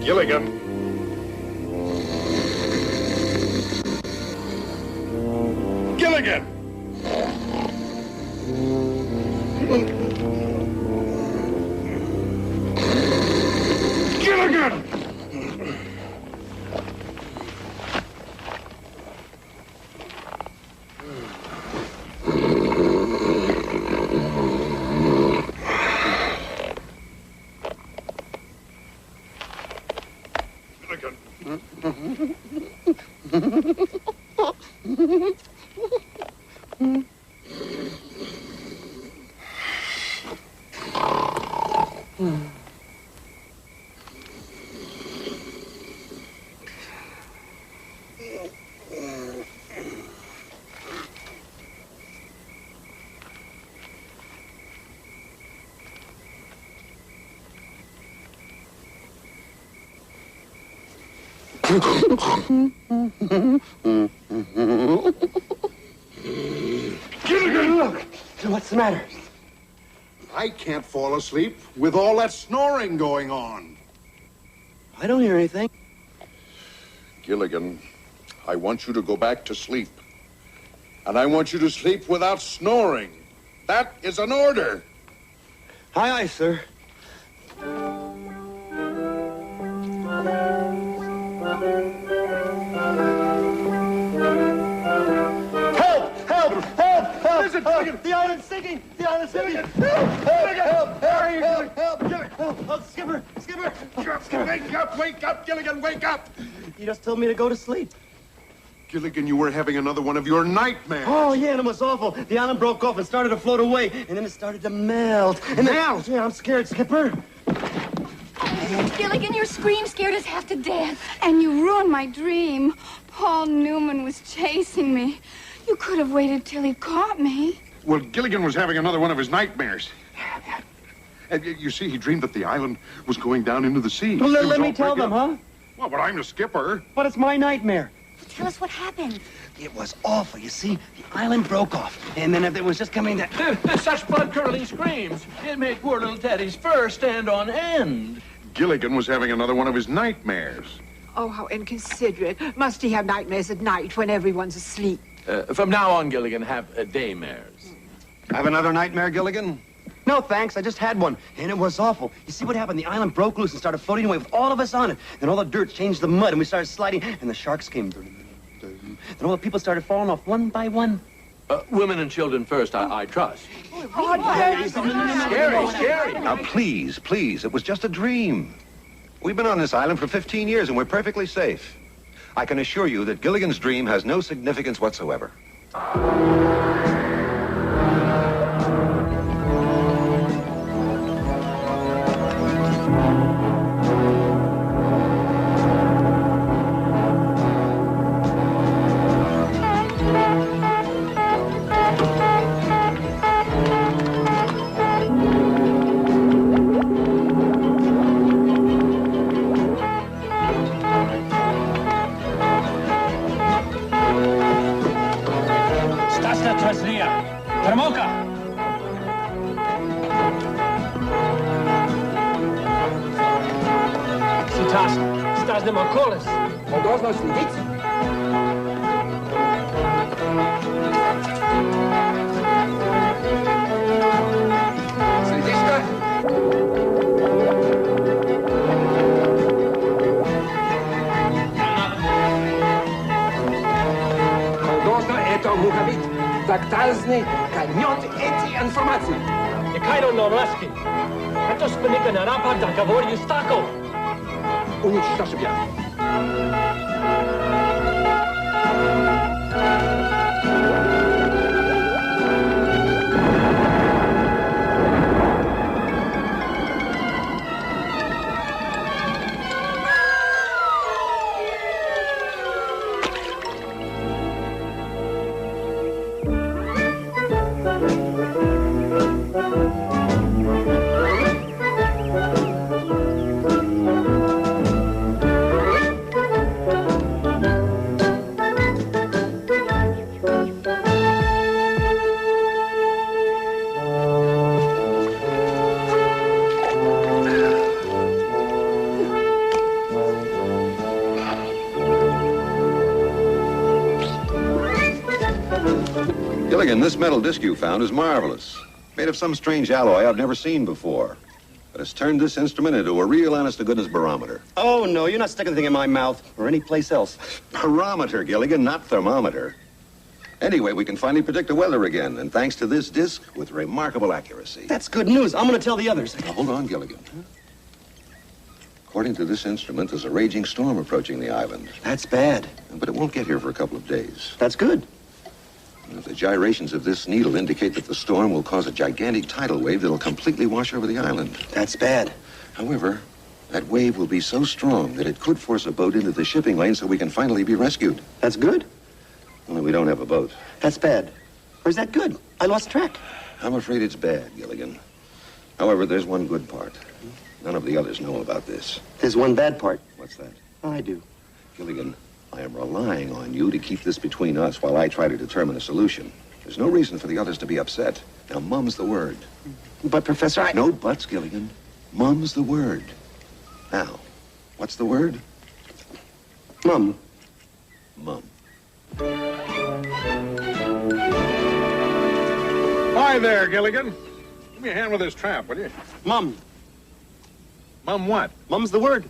Gilligan. Gilligan! Gilligan! Gilligan! Look! What's the matter? I can't fall asleep with all that snoring going on. I don't hear anything. Gilligan, I want you to go back to sleep. And I want you to sleep without snoring. That is an order. Aye, aye, sir. Listen, Gilligan! The island's sinking! The island's sinking! Help! Oh, Skipper! Wake up, Gilligan, wake up! You just told me to go to sleep. Gilligan, you were having another one of your nightmares. Oh, yeah, and it was awful. The island broke off and started to float away, and then it started to melt. Melt? Yeah, I'm scared, Skipper. Gilligan, your scream scared us half to death. And you ruined my dream. Paul Newman was chasing me. You could have waited till he caught me. Well, Gilligan was having another one of his nightmares. You see, he dreamed that the island was going down into the sea. Well, let me tell them, huh? Well, but I'm the skipper. But it's my nightmare. Tell us what happened. It was awful. You see, the island broke off, and then it was just coming to... Such blood-curdling screams. It made poor little Teddy's fur stand on end. Gilligan was having another one of his nightmares. Oh, how inconsiderate. Must he have nightmares at night when everyone's asleep? From now on, Gilligan, have daymares. Have another nightmare, Gilligan? No, thanks. I just had one, and it was awful. You see what happened? The island broke loose and started floating away with all of us on it. Then all the dirt changed to mud, and we started sliding, and the sharks came. Then all the people started falling off one by one. Women and children first, I trust. Scary. Now, please, it was just a dream. We've been on this island for 15 years, and we're perfectly safe. I can assure you that Gilligan's dream has no significance whatsoever. Taktazny kanьон эти информации. Никайно Норвески. Это спиника на рапорт, да говорю с тако. Уничтожь я. Gilligan, this metal disc you found is marvelous. Made of some strange alloy I've never seen before. But it's turned this instrument into a real honest-to-goodness barometer. Oh, no, you're not sticking anything in my mouth or any place else. Barometer, Gilligan, not thermometer. Anyway, we can finally predict the weather again, and thanks to this disc, with remarkable accuracy. That's good news. I'm going to tell the others. Now, hold on, Gilligan. According to this instrument, there's a raging storm approaching the island. That's bad. But it won't get here for a couple of days. That's good. The gyrations of this needle indicate that the storm will cause a gigantic tidal wave that'll completely wash over the island. That's bad. However, that wave will be so strong that it could force a boat into the shipping lane so we can finally be rescued. That's good. Only we don't have a boat. That's bad. Or is that good? I lost track. I'm afraid it's bad, Gilligan. However, there's one good part. None of the others know about this. There's one bad part. What's that? I do. Gilligan, I am relying on you to keep this between us while I try to determine a solution. There's no reason for the others to be upset. Now, mum's the word. But, Professor, No buts, Gilligan. Mum's the word. Now, what's the word? Mum. Mum. Hi there, Gilligan. Give me a hand with this trap, will you? Mum. Mum what? Mum's the word.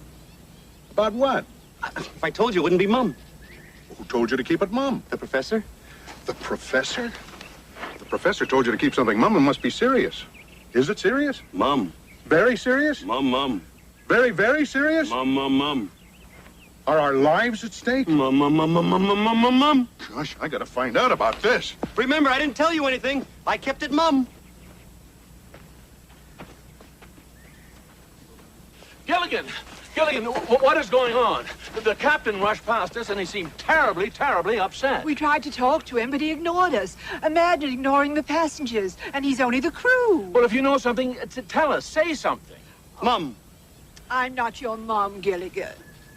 About what? If I told you, it wouldn't be Mum. Who told you to keep it mum? The Professor? The professor? The professor told you to keep something mum and must be serious. Is it serious? Mum. Very serious? Mum. Very, very serious? Mum. Are our lives at stake? Mum. Gosh, I gotta find out about this. Remember, I didn't tell you anything. I kept it Mum. Gilligan, what is going on? The captain rushed past us and he seemed terribly, terribly upset. We tried to talk to him, but he ignored us. Imagine ignoring the passengers, and he's only the crew. Well, if you know something, tell us. Say something. Mum. I'm not your mom, Gilligan.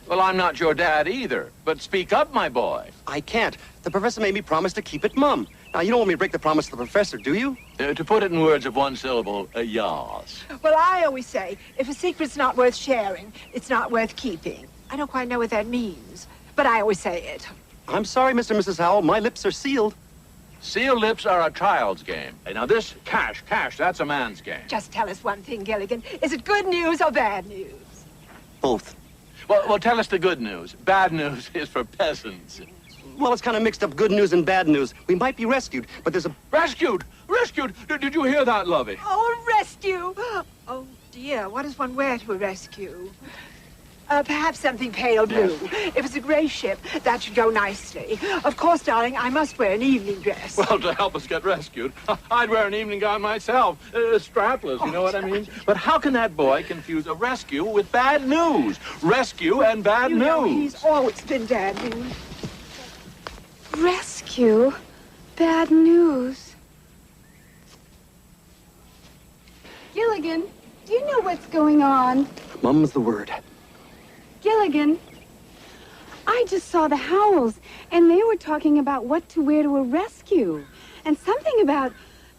Well, I'm not your dad either, but speak up, my boy. I can't. The Professor made me promise to keep it Mum. Now, you don't want me to break the promise to the Professor, do you? To put it in words of one syllable, yas. Well, I always say, if a secret's not worth sharing, it's not worth keeping. I don't quite know what that means, but I always say it. I'm sorry, Mr. and Mrs. Howell. My lips are sealed. Sealed lips are a child's game. Hey, now this cash, that's a man's game. Just tell us one thing, Gilligan. Is it good news or bad news? Both. Well, tell us the good news. Bad news is for peasants. Well, it's kind of mixed up good news and bad news. We might be rescued, but there's a... Rescued! Did you hear that, Lovey? Oh, a rescue! Oh, dear, what does one wear to a rescue? Perhaps something pale blue. If it's a gray ship, that should go nicely. Of course, darling, I must wear an evening dress. Well, to help us get rescued, I'd wear an evening gown myself. Strapless, you know what I mean? But how can that boy confuse a rescue with bad news? Rescue and bad you news. know, he's always been bad news. Rescue? Bad news. Gilligan, do you know what's going on? Mum's the word. Gilligan, I just saw the Howells, and they were talking about what to wear to a rescue, and something about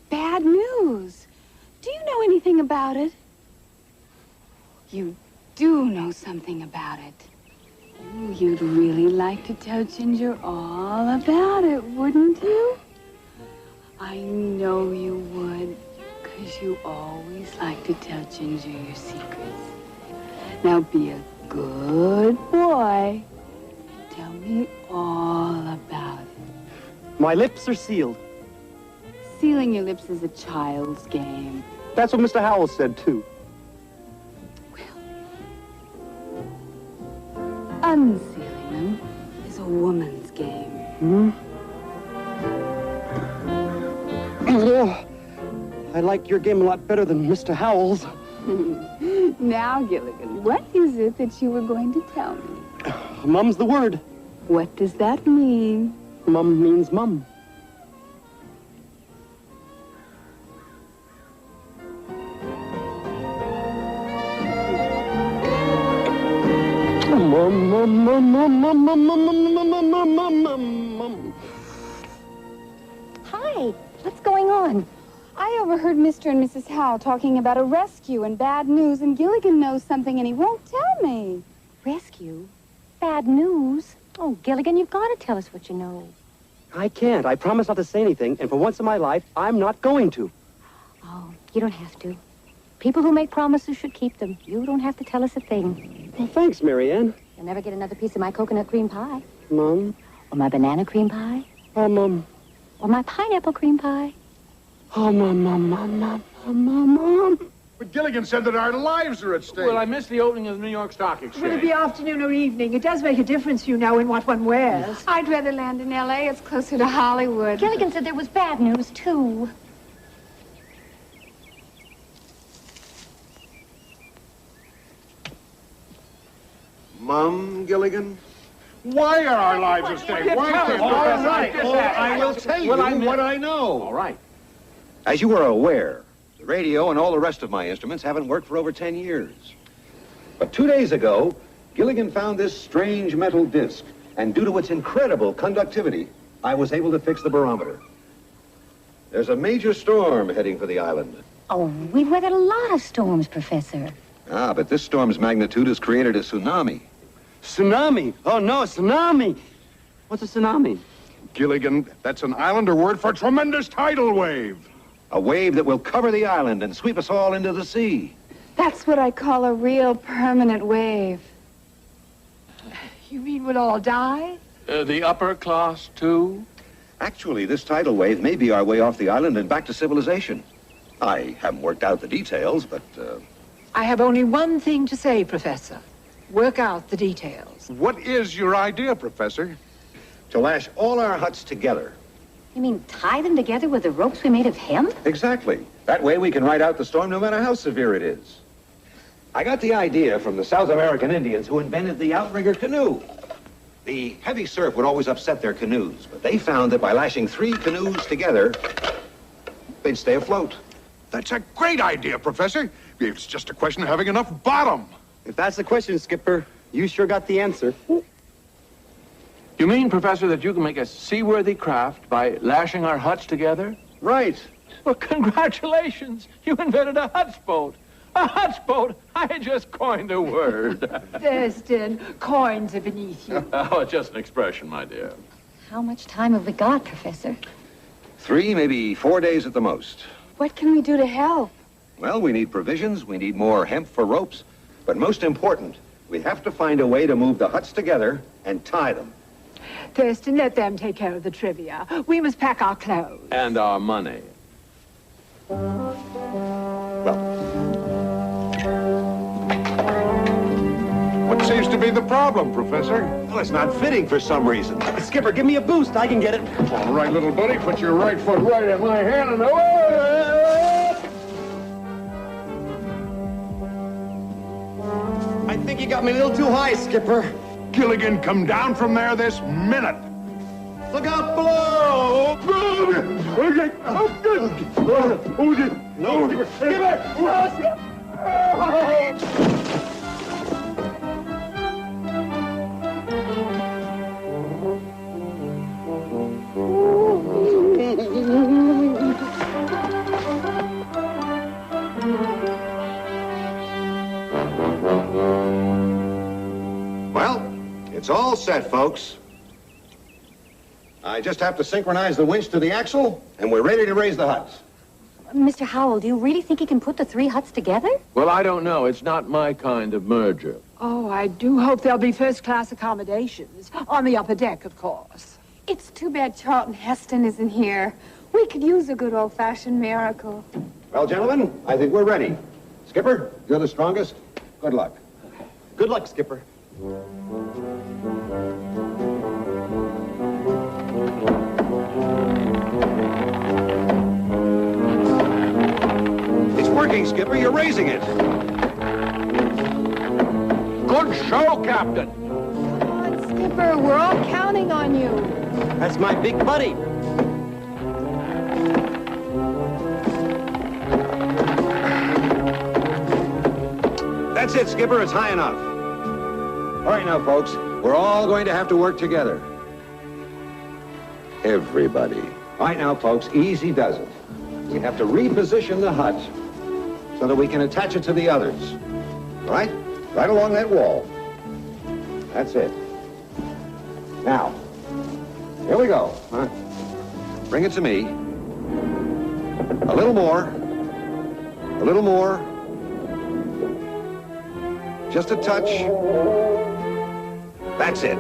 bad news. Do you know anything about it? You do know something about it. Oh, you'd really like to tell Ginger all about it, wouldn't you? I know you would, because you always like to tell Ginger your secrets. Now be a good boy. Tell me all about it. My lips are sealed. Sealing your lips is a child's game. That's what Mr. Howell said, too. Unsealing them is a woman's game. Oh, I like your game a lot better than Mr. Howell's. Now, Gilligan, what is it that you were going to tell me? Mum's the word. What does that mean? Mum means mum. Hi, what's going on? I overheard Mr. and Mrs. Howell talking about a rescue and bad news, and Gilligan knows something and he won't tell me. Rescue? Bad news? Oh, Gilligan, you've got to tell us what you know. I can't. I promise not to say anything, and for once in my life, I'm not going to. Oh, you don't have to. People who make promises should keep them. You don't have to tell us a thing. Well, thanks, Marianne. You'll never get another piece of my coconut cream pie. Mom. Or my banana cream pie. Oh, Mom. Or my pineapple cream pie. Oh, Mom. But Gilligan said that our lives are at stake. Well, I missed the opening of the New York Stock Exchange. Will it be afternoon or evening? It does make a difference, you know, in what one wears. I'd rather land in L.A. It's closer to Hollywood. Gilligan said there was bad news, too. Mum, Gilligan? Why are our lives at stake? Why can't All Professor right. get Oh, that? I will tell you what I know. All right. As you are aware, the radio and all the rest of my instruments haven't worked for over 10 years. But 2 days ago, Gilligan found this strange metal disc, and due to its incredible conductivity, I was able to fix the barometer. There's a major storm heading for the island. Oh, we've weathered a lot of storms, Professor. Ah, but this storm's magnitude has created a tsunami. Tsunami. Oh, no, tsunami. What's a tsunami? Gilligan, that's an Islander word for tremendous tidal wave. A wave that will cover the island and sweep us all into the sea. That's what I call a real permanent wave. You mean we'll all die? The upper class, too? Actually, this tidal wave may be our way off the island and back to civilization. I haven't worked out the details, but, I have only one thing to say, Professor. Work out the details. What is your idea, Professor? to lash all our huts together. You mean tie them together with the ropes we made of hemp? Exactly. That way we can ride out the storm no matter how severe it is. I got the idea from the South American Indians who invented the outrigger canoe. The heavy surf would always upset their canoes, but they found that by lashing 3 canoes together, they'd stay afloat. That's a great idea, Professor. It's just a question of having enough bottom. If that's the question, Skipper, you sure got the answer. You mean, Professor, that you can make a seaworthy craft by lashing our huts together? Right. Well, congratulations. You invented a hutsboat. A hutsboat? I just coined a word. Thurston, coins are beneath you. Oh, it's just an expression, my dear. How much time have we got, Professor? 3, maybe 4 days at the most. What can we do to help? Well, we need provisions, we need more hemp for ropes, but most important, we have to find a way to move the huts together and tie them. Thurston, let them take care of the trivia. We must pack our clothes. And our money. What seems to be the problem, Professor? Well, it's not fitting for some reason. Skipper, give me a boost. I can get it. All right, little buddy, put your right foot right in my hand and away! I think you got me a little too high, Skipper. Gilligan, come down from there this minute. Look out below! No, Skipper! Well, it's all set, folks. I just have to synchronize the winch to the axle, and we're ready to raise the huts. Mr. Howell, do you really think you can put the 3 huts together? Well, I don't know. It's not my kind of merger. Oh, I do hope there'll be first-class accommodations. On the upper deck, of course. It's too bad Charlton Heston isn't here. We could use a good old-fashioned miracle. Well, gentlemen, I think we're ready. Skipper, you're the strongest. Good luck. Good luck, Skipper. It's working, Skipper. You're raising it. Good show, Captain. Come on, Skipper. We're all counting on you. That's my big buddy. That's it, Skipper. It's high enough. All right now, folks. We're all going to have to work together. Everybody. All right now, folks. Easy does it. We have to reposition the hut so that we can attach it to the others. All right? Right along that wall. That's it. Now, Here we go. Bring it to me. A little more. A little more. Just a touch. That's it.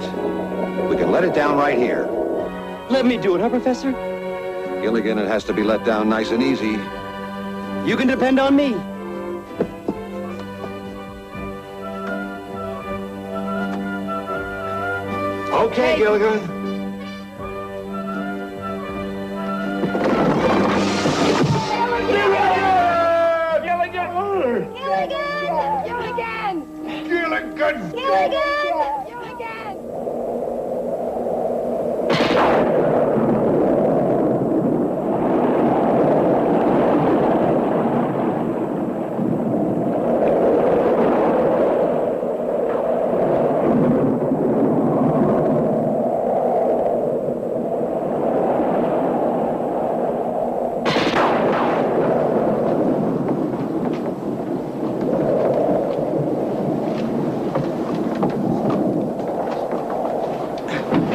We can let it down right here. Let me do it, huh, Professor? Gilligan, it has to be let down nice and easy. You can depend on me. Okay, Gilligan.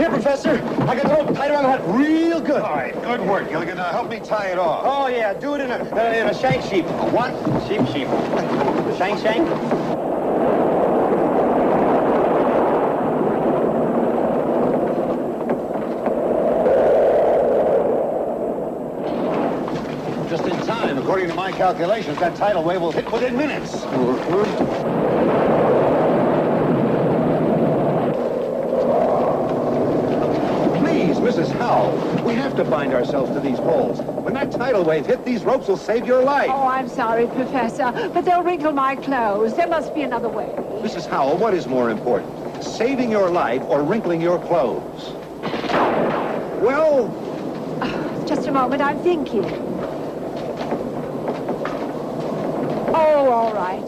Professor, I got the rope tied around the hut real good. All right, good work, Gilligan. Now help me tie it off. Oh, yeah, do it in a shank sheep. What? Sheep. Shank. Just in time. According to my calculations, that tidal wave will hit within minutes. Mrs. Howell, we have to bind ourselves to these poles. When that tidal wave hit, these ropes will save your life. Oh, I'm sorry, Professor, but they'll wrinkle my clothes. There must be another way. Mrs. Howell, what is more important? Saving your life or wrinkling your clothes? Well... Just a moment, I'm thinking. Oh, all right.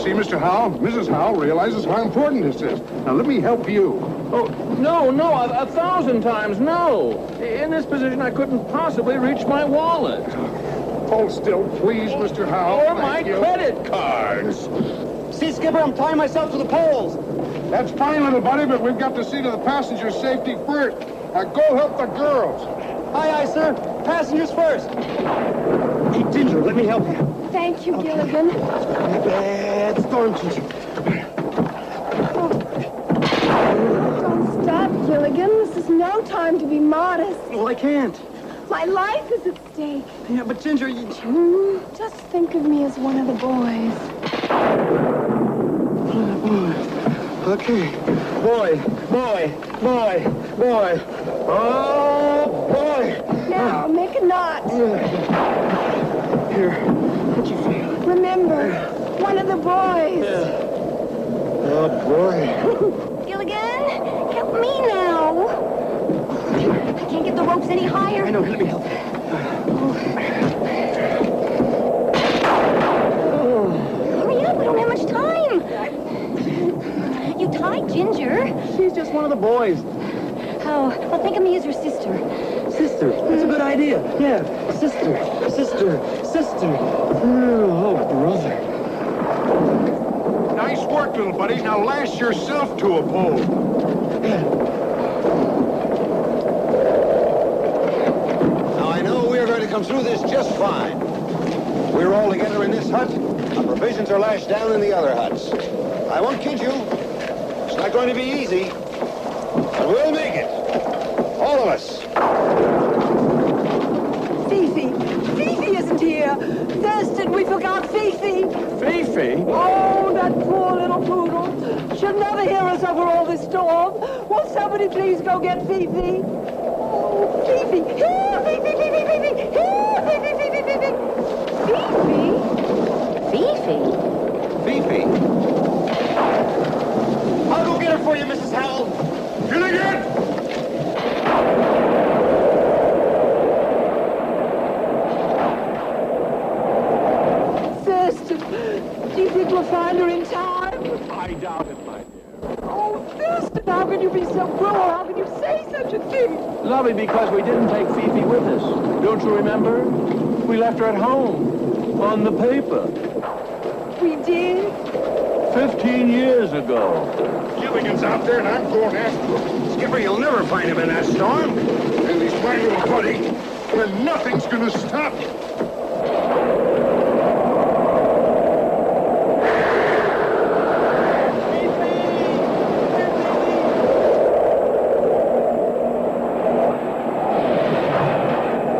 See, Mr. Howell, Mrs. Howell realizes how important this is. Now, let me help you. Oh, no, 1,000 times no. In this position, I couldn't possibly reach my wallet. Hold still, please, Mr. Howell. Or my credit cards. See, Skipper, I'm tying myself to the poles. That's fine, little buddy, but we've got to see to the passenger's safety first. Now, go help the girls. Aye, sir. Passengers first. Hey, Ginger, let me help you. Thank you, Gilligan. Bad storm, Ginger. Don't stop, Gilligan. This is no time to be modest. Well, I can't. My life is at stake. Yeah, but Ginger, Just think of me as one of the boys. Okay. Boy. Oh, boy. Now, make a knot. Here. How'd you feel? Remember, one of the boys. Oh, boy. Gilligan, help me now. I can't get the ropes any higher. I know, let me help you. Hurry up, we don't have much time. You tied Ginger. She's just one of the boys. Oh, well, think of me as your sister. Sister. That's a good idea. Yeah. Sister. Oh, brother. Nice work, little buddy. Now lash yourself to a pole. Now, I know we are going to come through this just fine. We're all together in this hut. Our provisions are lashed down in the other huts. I won't kid you. It's not going to be easy. But we'll make it. All of us. Fifi isn't here. Thurston, we forgot Fifi. Fifi? Oh, that poor little poodle. She'll never hear us over all this storm. Will somebody please go get Fifi? Oh, Fifi. Here, Fifi. Here, Fifi. Fifi. I'll go get her for you, Mrs. Howell. Gilligan! Thurston, do you think we'll find her in time? I doubt it, my dear. Oh, Thurston, how can you be so cruel? How can you say such a thing? Lovely, because we didn't take Fifi with us. Don't you remember? We left her at home, on the paper. We did? 15 years ago. Gilligan's out there, and I'm going after him. Skipper, you'll never find him in that storm. And he's my little buddy, and nothing's gonna stop him.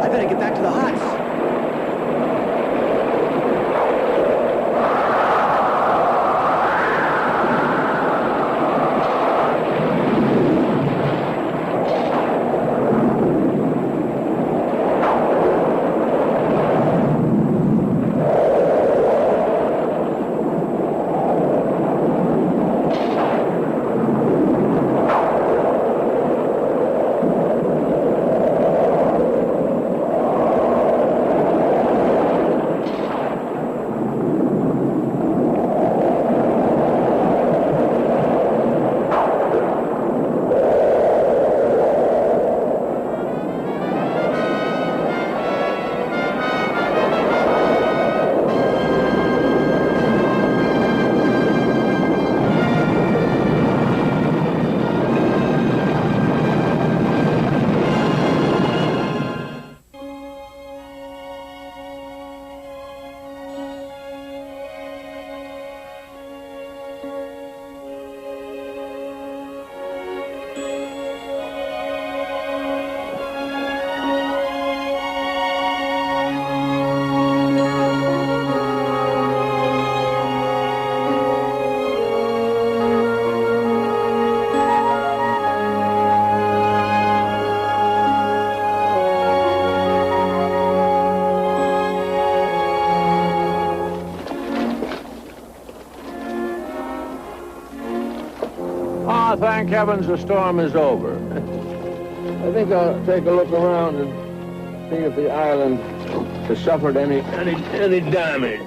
I better get back to the huts. Ah, thank heavens the storm is over. I think I'll take a look around and see if the island has suffered any damage.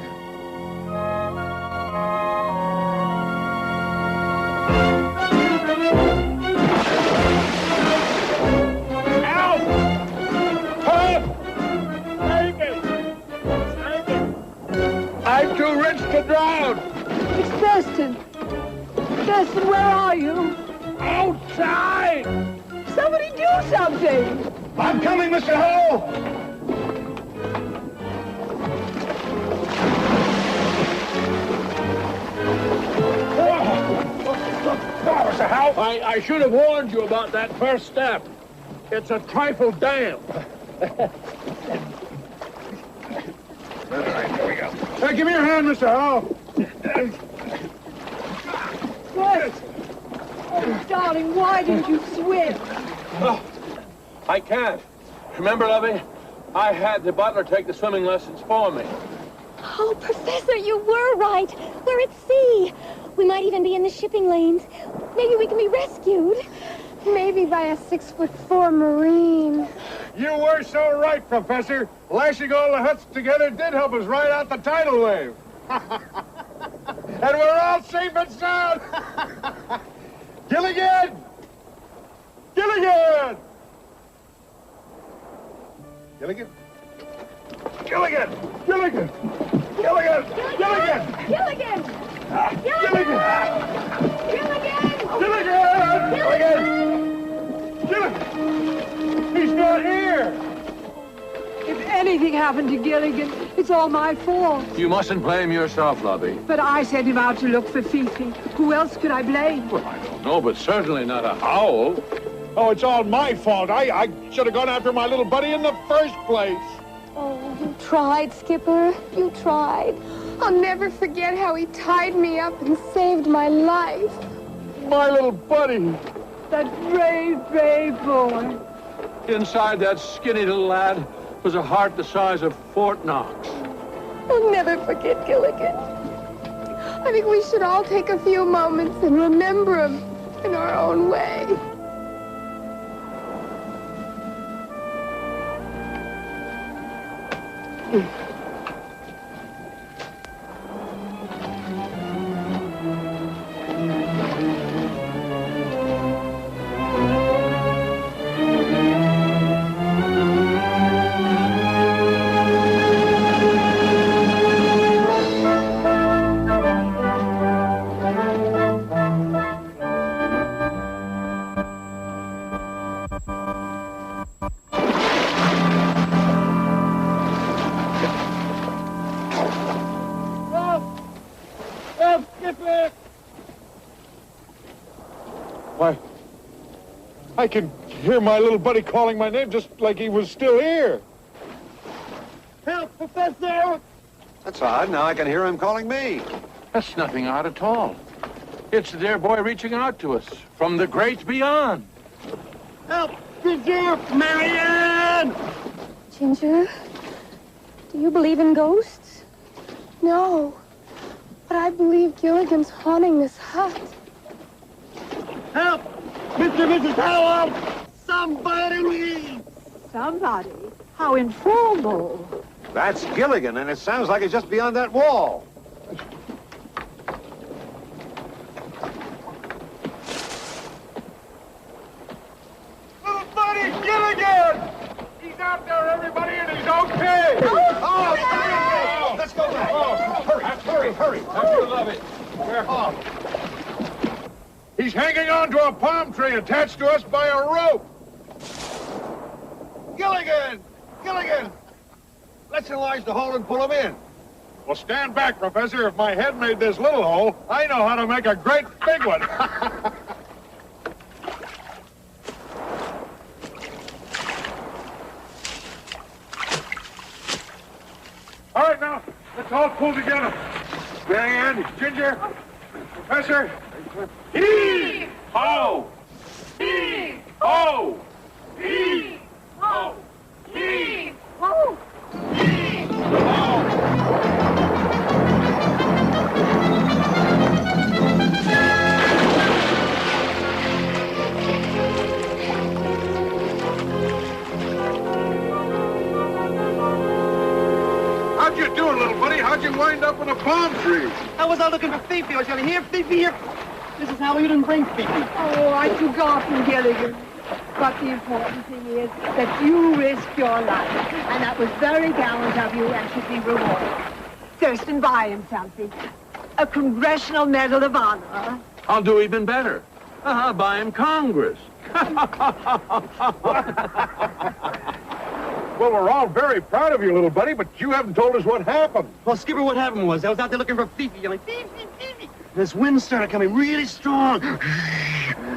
Help! Help! I'm too rich to drown! It's Thurston. Thurston, where are you? Outside! Somebody do something! I'm coming, Mr. Hull! Mr. Howe, I should have warned you about that first step. It's a trifle damp. All right, here we go. Hey, give me your hand, Mr. Howe. What? Oh, darling, why didn't you swim? Oh, I can't. Remember, Lovey? I had the butler take the swimming lessons for me. Oh, Professor, you were right. We're at sea. We might even be in the shipping lanes. Maybe we can be rescued. Maybe by a 6'4" Marine. You were so right, Professor. Lashing all the huts together did help us ride out the tidal wave. And we're all safe and sound. Gilligan! Gilligan! Gilligan? Gilligan! Gilligan! Gilligan! Gilligan! Gilligan! Gilligan! Gilligan! Gilligan! Gilligan! He's not here! If anything happened to Gilligan, it's all my fault. You mustn't blame yourself, Lovey. But I sent him out to look for Fifi. Who else could I blame? Well, I don't know, but certainly not a Howl. Oh, it's all my fault. I should have gone after my little buddy in the first place. Oh, you tried, Skipper. You tried. I'll never forget how he tied me up and saved my life. My little buddy. That brave, brave boy. Inside that skinny little lad was a heart the size of Fort Knox. I'll never forget Gilligan. I think we should all take a few moments and remember him in our own way. Why, I can hear my little buddy calling my name just like he was still here. Help, Professor! That's odd. Now I can hear him calling me. That's nothing odd at all. It's the dear boy reaching out to us from the great beyond. Help! Ginger! Marianne! Ginger, do you believe in ghosts? No, but I believe Gilligan's haunting this hut. Help! Mr. and Mrs. Howell! Somebody! Somebody? How informal. That's Gilligan, and it sounds like it's just beyond that wall. Little buddy Gilligan! He's out there, everybody, and he's okay! Oh, let's go back. Hurry. You love it. He's hanging on to a palm tree attached to us by a rope. Gilligan! Let's enlarge the hole and pull him in. Well, stand back, Professor. If my head made this little hole, I know how to make a great big one. All right, now, let's all pull together. Marianne, Ginger, Professor. Heave! Ho! Heave! Ho! Heave! Ho! Heave! Oh, Heave! Ho! How'd you do, little buddy? How'd you wind up in a palm tree? I was out looking for Fifi. I was going to hear Fifi here. Mrs. Howell, you didn't bring Fifi. oh, I'd forgotten, Gilligan. But the important thing is that you risked your life. And that was very gallant of you and should be rewarded. Thurston, buy him something. A Congressional Medal of Honor. I'll do even better. Buy him Congress. Well, we're all very proud of you, little buddy, but you haven't told us what happened. Well, Skipper, what happened was I was out there looking for Fifi, yelling, Fifi, Fifi. This wind started coming really strong.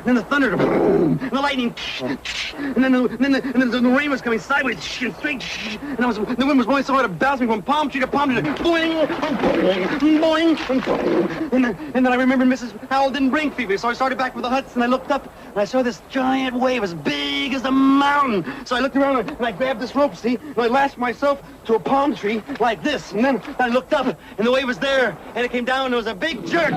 Then the thunder, boom, and the lightning, and then the rain was coming sideways and straight, and the wind was blowing so hard it bounced me from palm tree to palm tree, boing, boing, boing. And then I remembered Mrs. Howell didn't bring Fifi, so I started back for the huts, and I looked up, and I saw this giant wave as big as a mountain. So I looked around, and I grabbed this rope, see, and I lashed myself to a palm tree like this, and then I looked up, and the wave was there, and it came down, and it was a big jerk.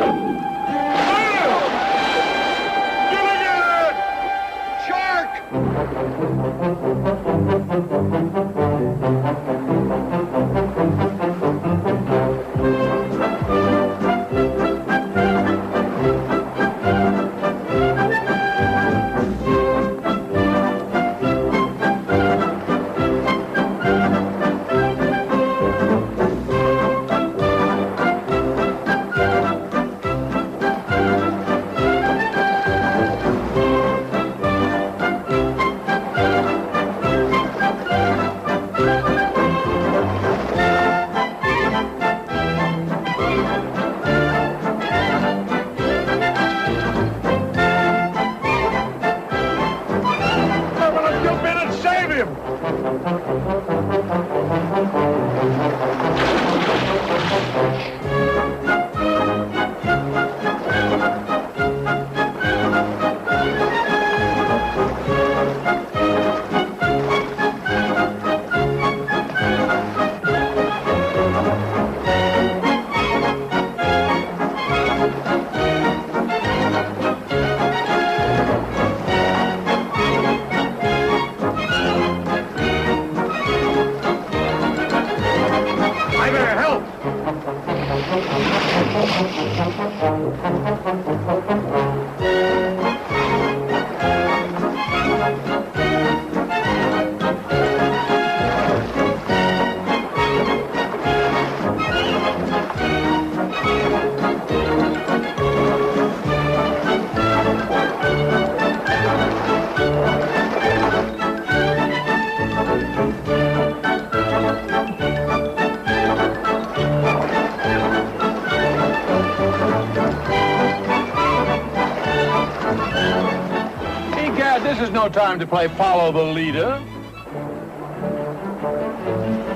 This is no time to play follow the leader.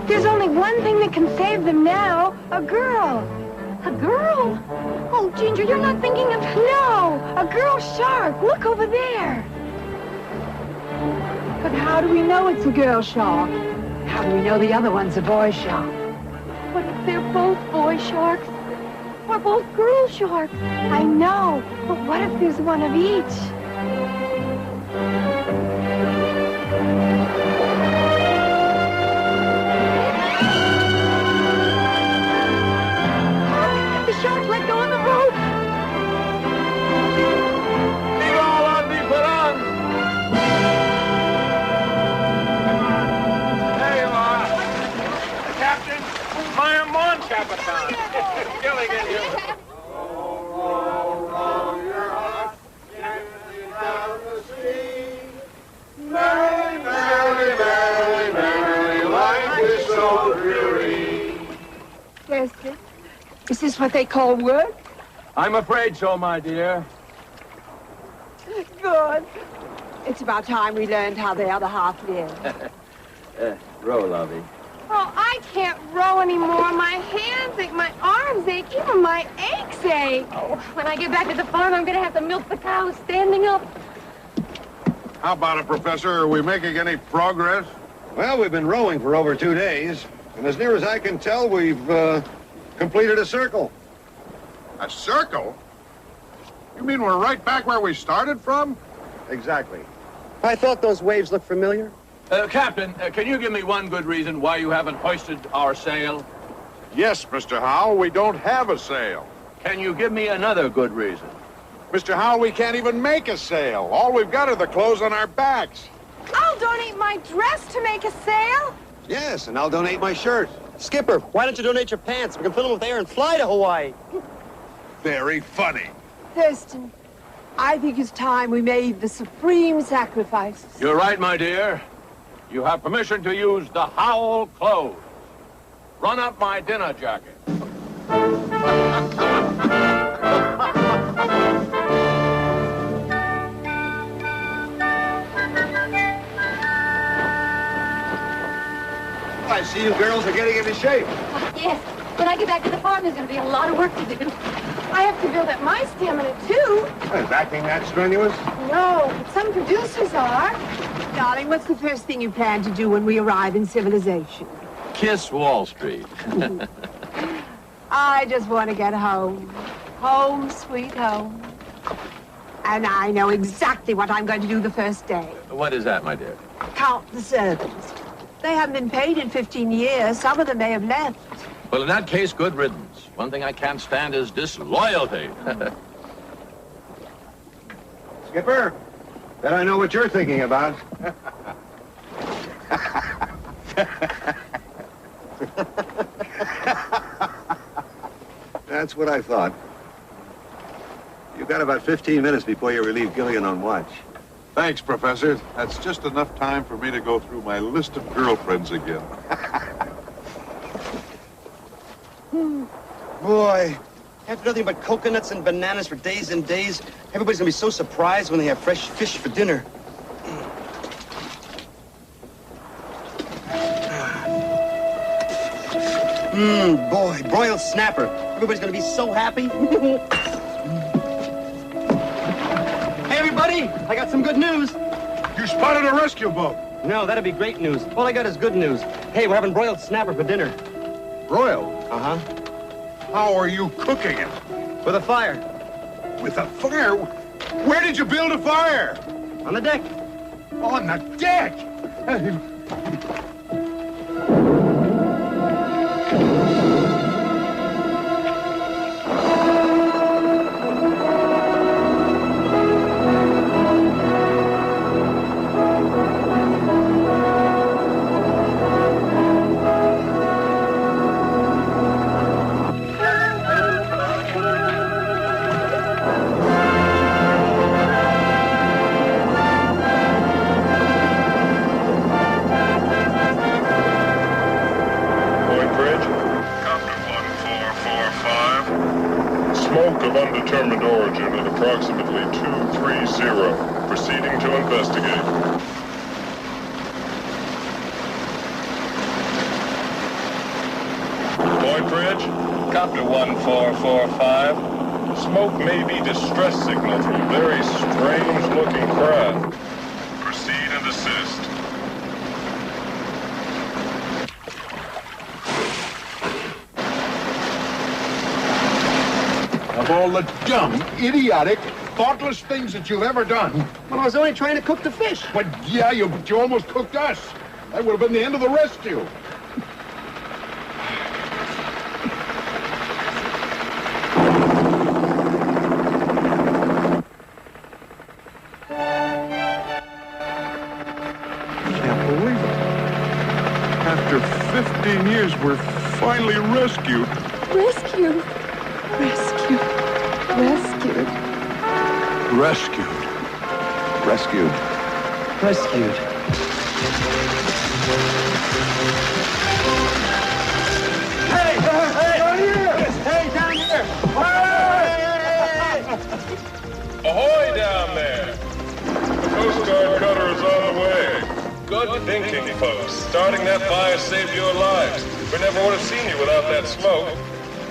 There's only one thing that can save them now. A girl. A girl? Oh, Ginger, you're not thinking of... No, a girl shark. Look over there. But how do we know it's a girl shark? How do we know the other one's a boy shark? What if they're both boy sharks? Or both girl sharks? I know, but what if there's one of each? The shark let go of the rope. There you are. Captain, my mon Capitan. Gilligan here. Thurston, is this what they call work? I'm afraid so, my dear. Good. It's about time we learned how the other half live. Row, lovey. Oh, I can't row anymore. My hands ache, my arms ache, even my aches ache. Oh, when I get back to the farm, I'm going to have to milk the cows standing up. How about it, Professor? Are we making any progress? Well, we've been rowing for over 2 days, and as near as I can tell, we've completed a circle. A circle? You mean we're right back where we started from? Exactly. I thought those waves looked familiar. Captain, can you give me one good reason why you haven't hoisted our sail? Yes, Mr. Howell, we don't have a sail. Can you give me another good reason? Mr. Howell, we can't even make a sail. All we've got are the clothes on our backs. I'll donate my dress to make a sail. Yes, and I'll donate my shirt. Skipper, why don't you donate your pants? We can fill them with air and fly to Hawaii. Very funny. Thurston, I think it's time we made the supreme sacrifice. You're right, my dear. You have permission to use the Howell clothes. Run up my dinner jacket. I see you girls are getting into shape. Yes, when I get back to the farm, there's going to be a lot of work to do. I have to build up my stamina, too. Is acting that strenuous? No, but some producers are. Darling, what's the first thing you plan to do when we arrive in civilization? Kiss Wall Street. I just want to get home. Home, sweet home. And I know exactly what I'm going to do the first day. What is that, my dear? Count the servants. They haven't been paid in 15 years. Some of them may have left. Well, in that case, good riddance. One thing I can't stand is disloyalty. Skipper, bet I know what you're thinking about. That's what I thought. You've got about 15 minutes before you relieve Gilligan on watch. Thanks, Professor. That's just enough time for me to go through my list of girlfriends again. Boy, after nothing but coconuts and bananas for days and days, everybody's gonna be so surprised when they have fresh fish for dinner. Boy, broiled snapper. Everybody's gonna be so happy. Hey, everybody, I got some good news. You spotted a rescue boat. No, that'd be great news. All I got is good news. Hey, we're having broiled snapper for dinner. Broiled? Uh-huh. How are you cooking it? With a fire. With a fire? Where did you build a fire? On the deck. On the deck? 1230. Proceeding to investigate. Point Bridge? Copter 1445. Smoke may be distress signal from very strange-looking craft. Proceed and assist. Of all the dumb, idiotic, thoughtless things that you've ever done. Well, I was only trying to cook the fish. But yeah, you almost cooked us. That would have been the end of the rescue. Can't believe it. After 15 years, we're finally rescued. Rescued. Rescued. Rescued. Rescued. Rescued. Rescued. Hey! Hey! Down here! Hey, down here! Hey! Ahoy down there! The Coast Guard cutter is on the way. Good thinking, folks. Starting that fire saved your lives. We never would have seen you without that smoke.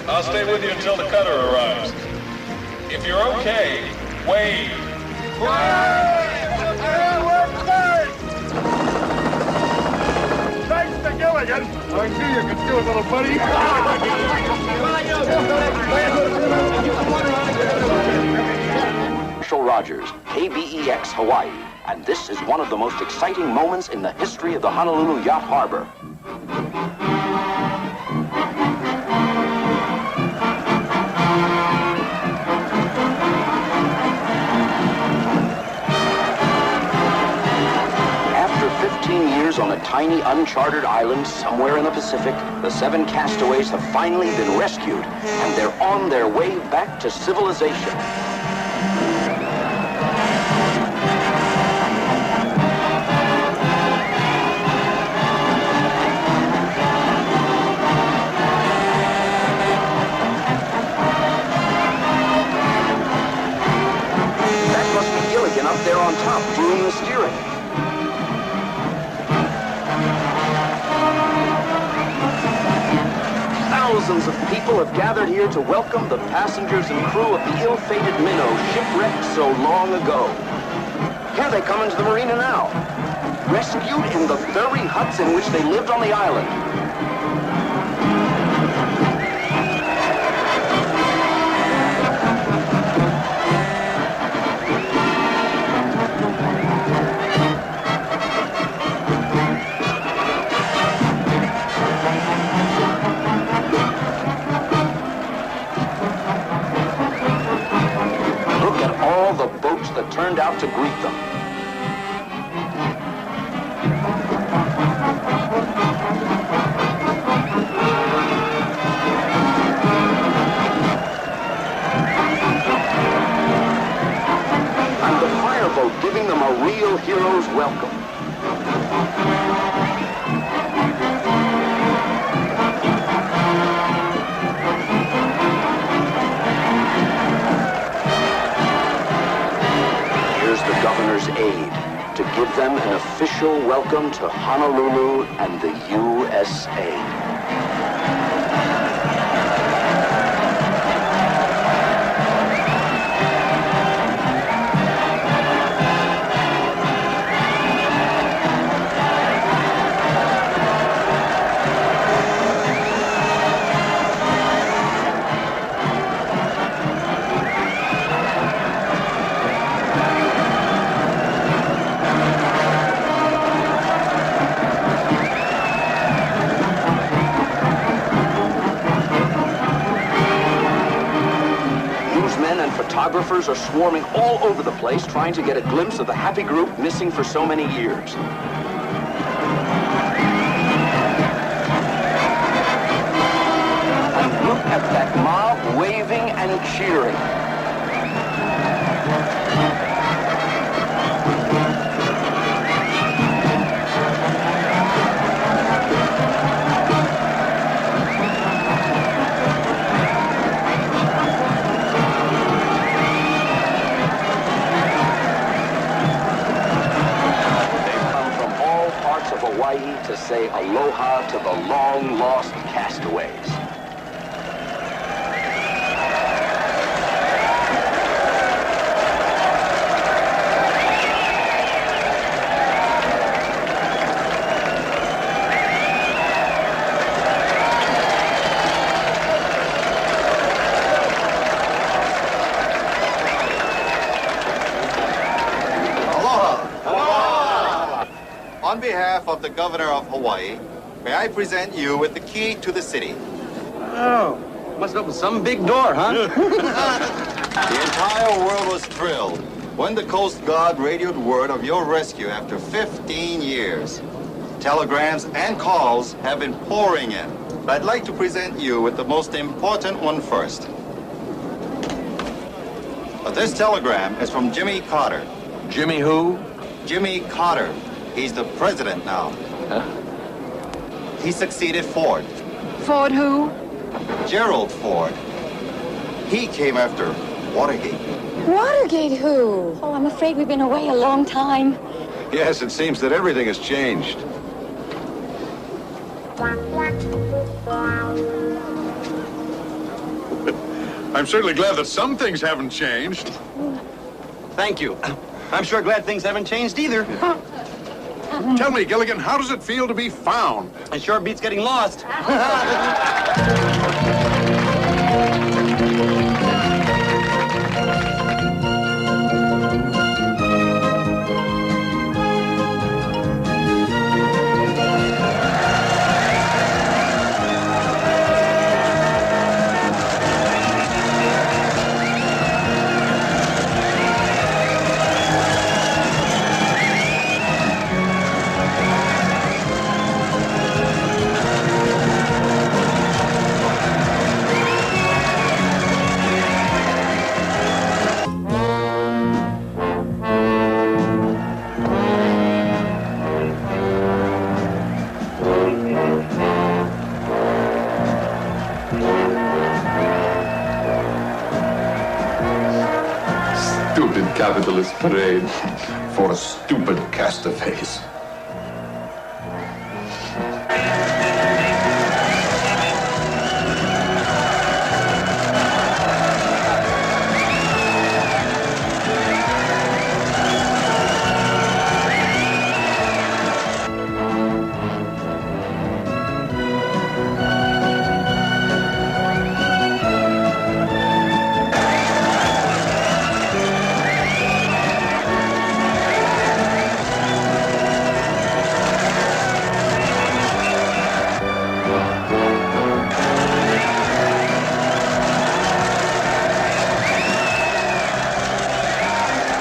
I'll stay with you until the cutter arrives. If you're okay, wave. Thanks to Gilligan. I knew you could do it, little buddy. Marshall Rogers, KBEX Hawaii, and this is one of the most exciting moments in the history of the Honolulu Yacht Harbor. After 15 years on a tiny uncharted island somewhere in the Pacific, the 7 castaways have finally been rescued, and they're on their way back to civilization. Gilligan up there on top doing the steering. Thousands of people have gathered here to welcome the passengers and crew of the ill-fated minnow shipwrecked so long ago. Here they come into the marina now, rescued in the very huts in which they lived on the island. The boats that turned out to greet them. And the fireboat giving them a real hero's welcome. The governor's aide to give them an official welcome to Honolulu and the USA. Photographers are swarming all over the place trying to get a glimpse of the happy group missing for so many years. And look at that mob waving and cheering. to say aloha to the long-lost castaways. On behalf of the Governor of Hawaii, may I present you with the key to the city. Oh, must open some big door, huh? The entire world was thrilled when the Coast Guard radioed word of your rescue after 15 years. Telegrams and calls have been pouring in, but I'd like to present you with the most important one first. This telegram is from Jimmy Carter. Jimmy who? Jimmy Carter. He's the president now. Huh? He succeeded Ford. Ford who? Gerald Ford. He came after Watergate. Watergate who? Oh, I'm afraid we've been away a long time. Yes, it seems that everything has changed. I'm certainly glad that some things haven't changed. Thank you. I'm sure glad things haven't changed either. Tell me, Gilligan, how does it feel to be found? It sure beats getting lost. Stupid capitalist parade for stupid castaways.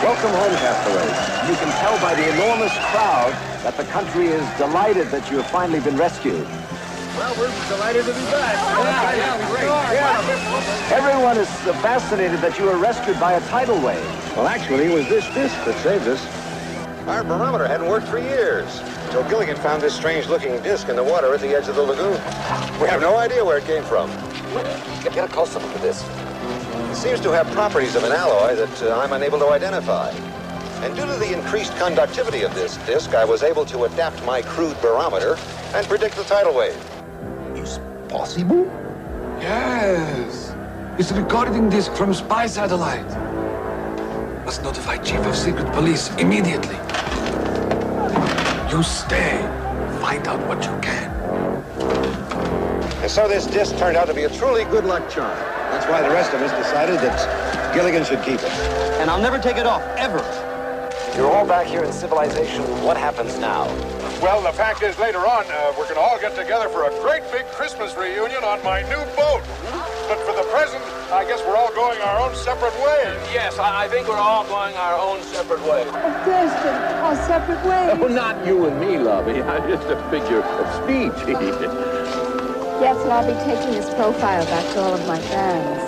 Welcome home, castaways. You can tell by the enormous crowd that the country is delighted that you have finally been rescued. Well, we're delighted to be back. Everyone is fascinated that you were rescued by a tidal wave. Well, actually, it was this disc that saved us. Our barometer hadn't worked for years, until Gilligan found this strange-looking disc in the water at the edge of the lagoon. We have no idea where it came from. Get a close up of this. It seems to have properties of an alloy that I'm unable to identify. And due to the increased conductivity of this disc, I was able to adapt my crude barometer and predict the tidal wave. Is possible? Yes. It's a recording disc from spy satellite. Must notify Chief of Secret Police immediately. You stay. Find out what you can. And so this disc turned out to be a truly good luck charm. That's why the rest of us decided that Gilligan should keep it. And I'll never take it off, ever. You're all back here in civilization. What happens now? Well, the fact is, later on, we're going to all get together for a great big Christmas reunion on my new boat. But for the present, I guess we're all going our own separate ways. Yes, I think we're all going our own separate ways. Of course, our separate ways. Oh, not you and me, lovey. I'm just a figure of speech. Yes, and I'll be taking this profile back to all of my fans.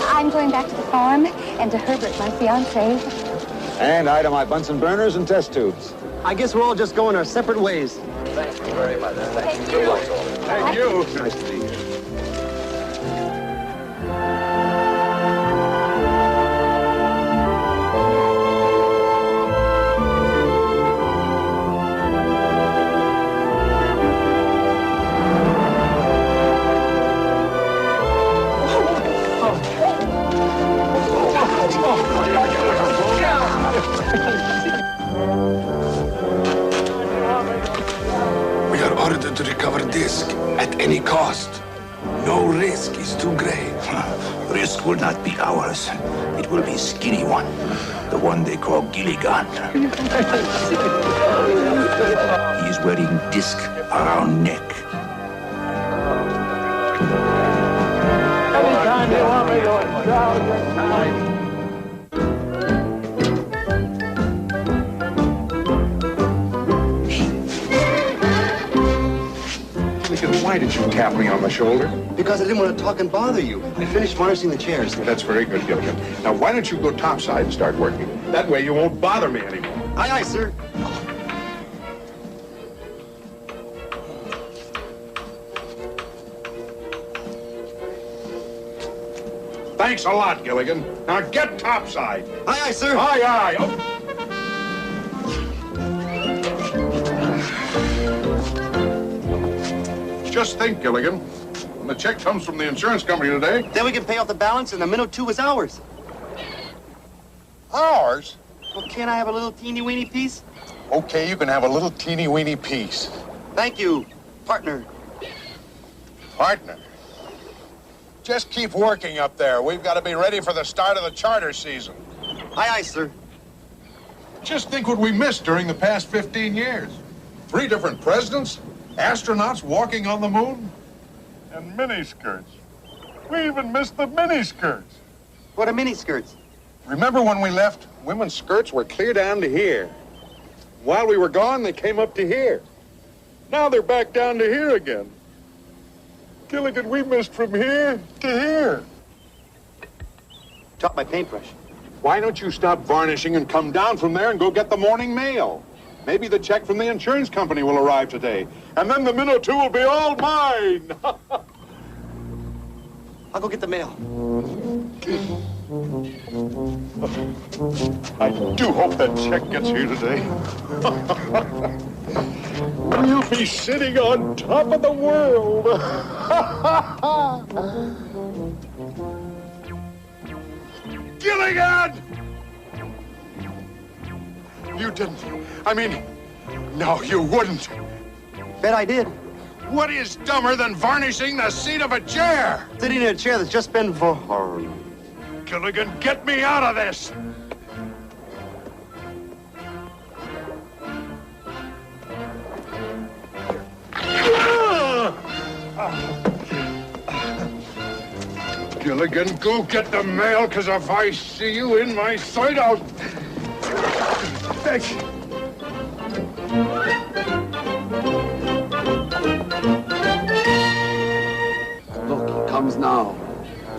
I'm going back to the farm and to Herbert, my fiancé. And I to my Bunsen burners and test tubes. I guess we're all just going our separate ways. Thank you very much. Thank you. Good luck. Thank you. Nice to meet you. to recover disc at any cost. No risk is too great. Risk will not be ours. It will be skinny one. The one they call Gilligan. He is wearing disc around neck. Anytime you want me to indulge in time. Why did you tap me on the shoulder? Because I didn't want to talk and bother you. I finished varnishing the chairs. That's very good, Gilligan. Now, why don't you go topside and start working? That way you won't bother me anymore. Aye, aye, sir. Thanks a lot, Gilligan. Now get topside. Aye, aye, sir. Aye, aye. Oh. Just think, Gilligan. When the check comes from the insurance company today... Then we can pay off the balance and the minnow 2 is ours. Ours? Well, can't I have a little teeny-weeny piece? Okay, you can have a little teeny-weeny piece. Thank you, partner. Partner? Just keep working up there. We've got to be ready for the start of the charter season. Aye, aye, sir. Just think what we missed during the past 15 years. 3 different presidents, astronauts walking on the moon, and miniskirts. We even missed the miniskirts. What are miniskirts? Remember when we left, women's skirts were clear down to here. While we were gone, they came up to here. Now they're back down to here again. Gilligan, we missed from here to here. Chop my paintbrush. Why don't you stop varnishing and come down from there and go get the morning mail? Maybe the check from the insurance company will arrive today. And then the minnow 2 will be all mine. I'll go get the mail. I do hope that check gets here today. We'll be sitting on top of the world. Gilligan! You didn't. I mean, no, you wouldn't. Bet I did. What is dumber than varnishing the seat of a chair? Sitting in a chair that's just been varnished. Gilligan, get me out of this! Gilligan, go get the mail, because if I see you in my sight, I'll... Thank you. Look, he comes now.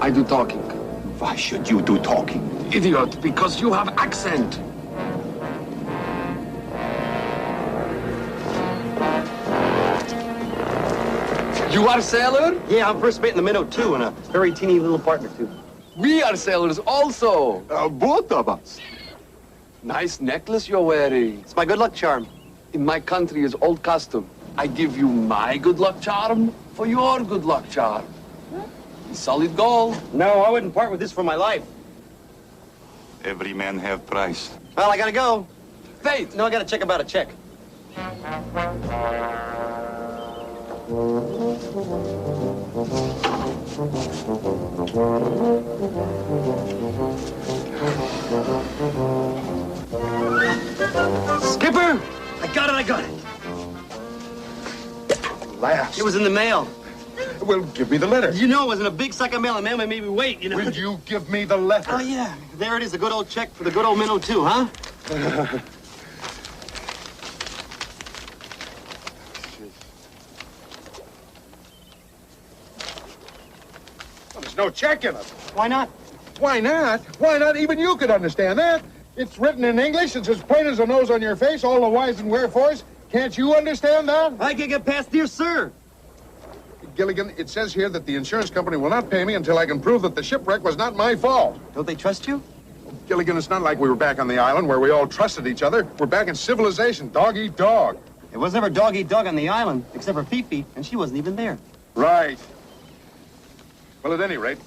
I do talking. Why should you do talking? Idiot, because you have accent. You are sailor? Yeah, I'm first mate in the minnow 2 and a very teeny little partner, too. We are sailors also. Both of us. Nice necklace you're wearing. It's my good luck charm. In my country is old custom. I give you my good luck charm for your good luck charm. Solid gold. No, I wouldn't part with this for my life. Every man have price. Well, I gotta go. Wait. No, I gotta check about a check. Skipper! I got it. Last. It was in the mail. Well, give me the letter. You know it was in a big sack of mail, and mailman made me wait, you know. Will you give me the letter? Oh, yeah. There it is, a good old check for the good old minnow, too, huh? Well, there's no check in it. Why not? Why not? Why not? Even you could understand that. It's written in English. It's as plain as the nose on your face, all the whys and wherefores. Can't you understand that? I can't get past dear sir. Gilligan, it says here that the insurance company will not pay me until I can prove that the shipwreck was not my fault. Don't they trust you? Gilligan, it's not like we were back on the island where we all trusted each other. We're back in civilization, dog eat dog. It was never dog eat dog on the island, except for Fifi, and she wasn't even there. Right. Well, at any rate,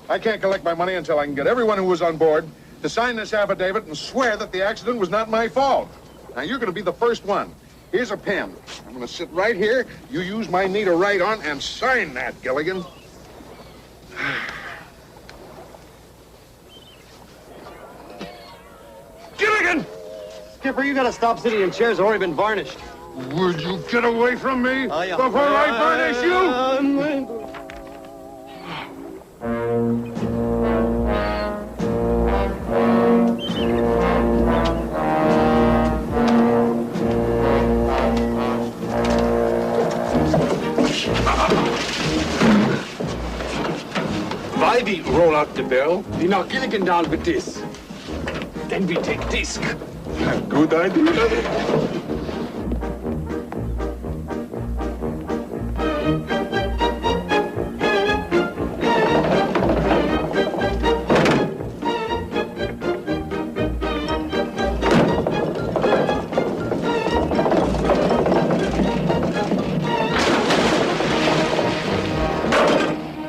I can't collect my money until I can get everyone who was on board to sign this affidavit and swear that the accident was not my fault. Now, you're going to be the first one. Here's a pen. I'm going to sit right here. You use my knee to write on and sign that, Gilligan. Gilligan! Skipper, you gotta stop sitting in chairs that already been varnished. Would you get away from me before I varnish you? Why we roll out the barrel, we knock Gilligan down with this. Then we take disc. Good idea.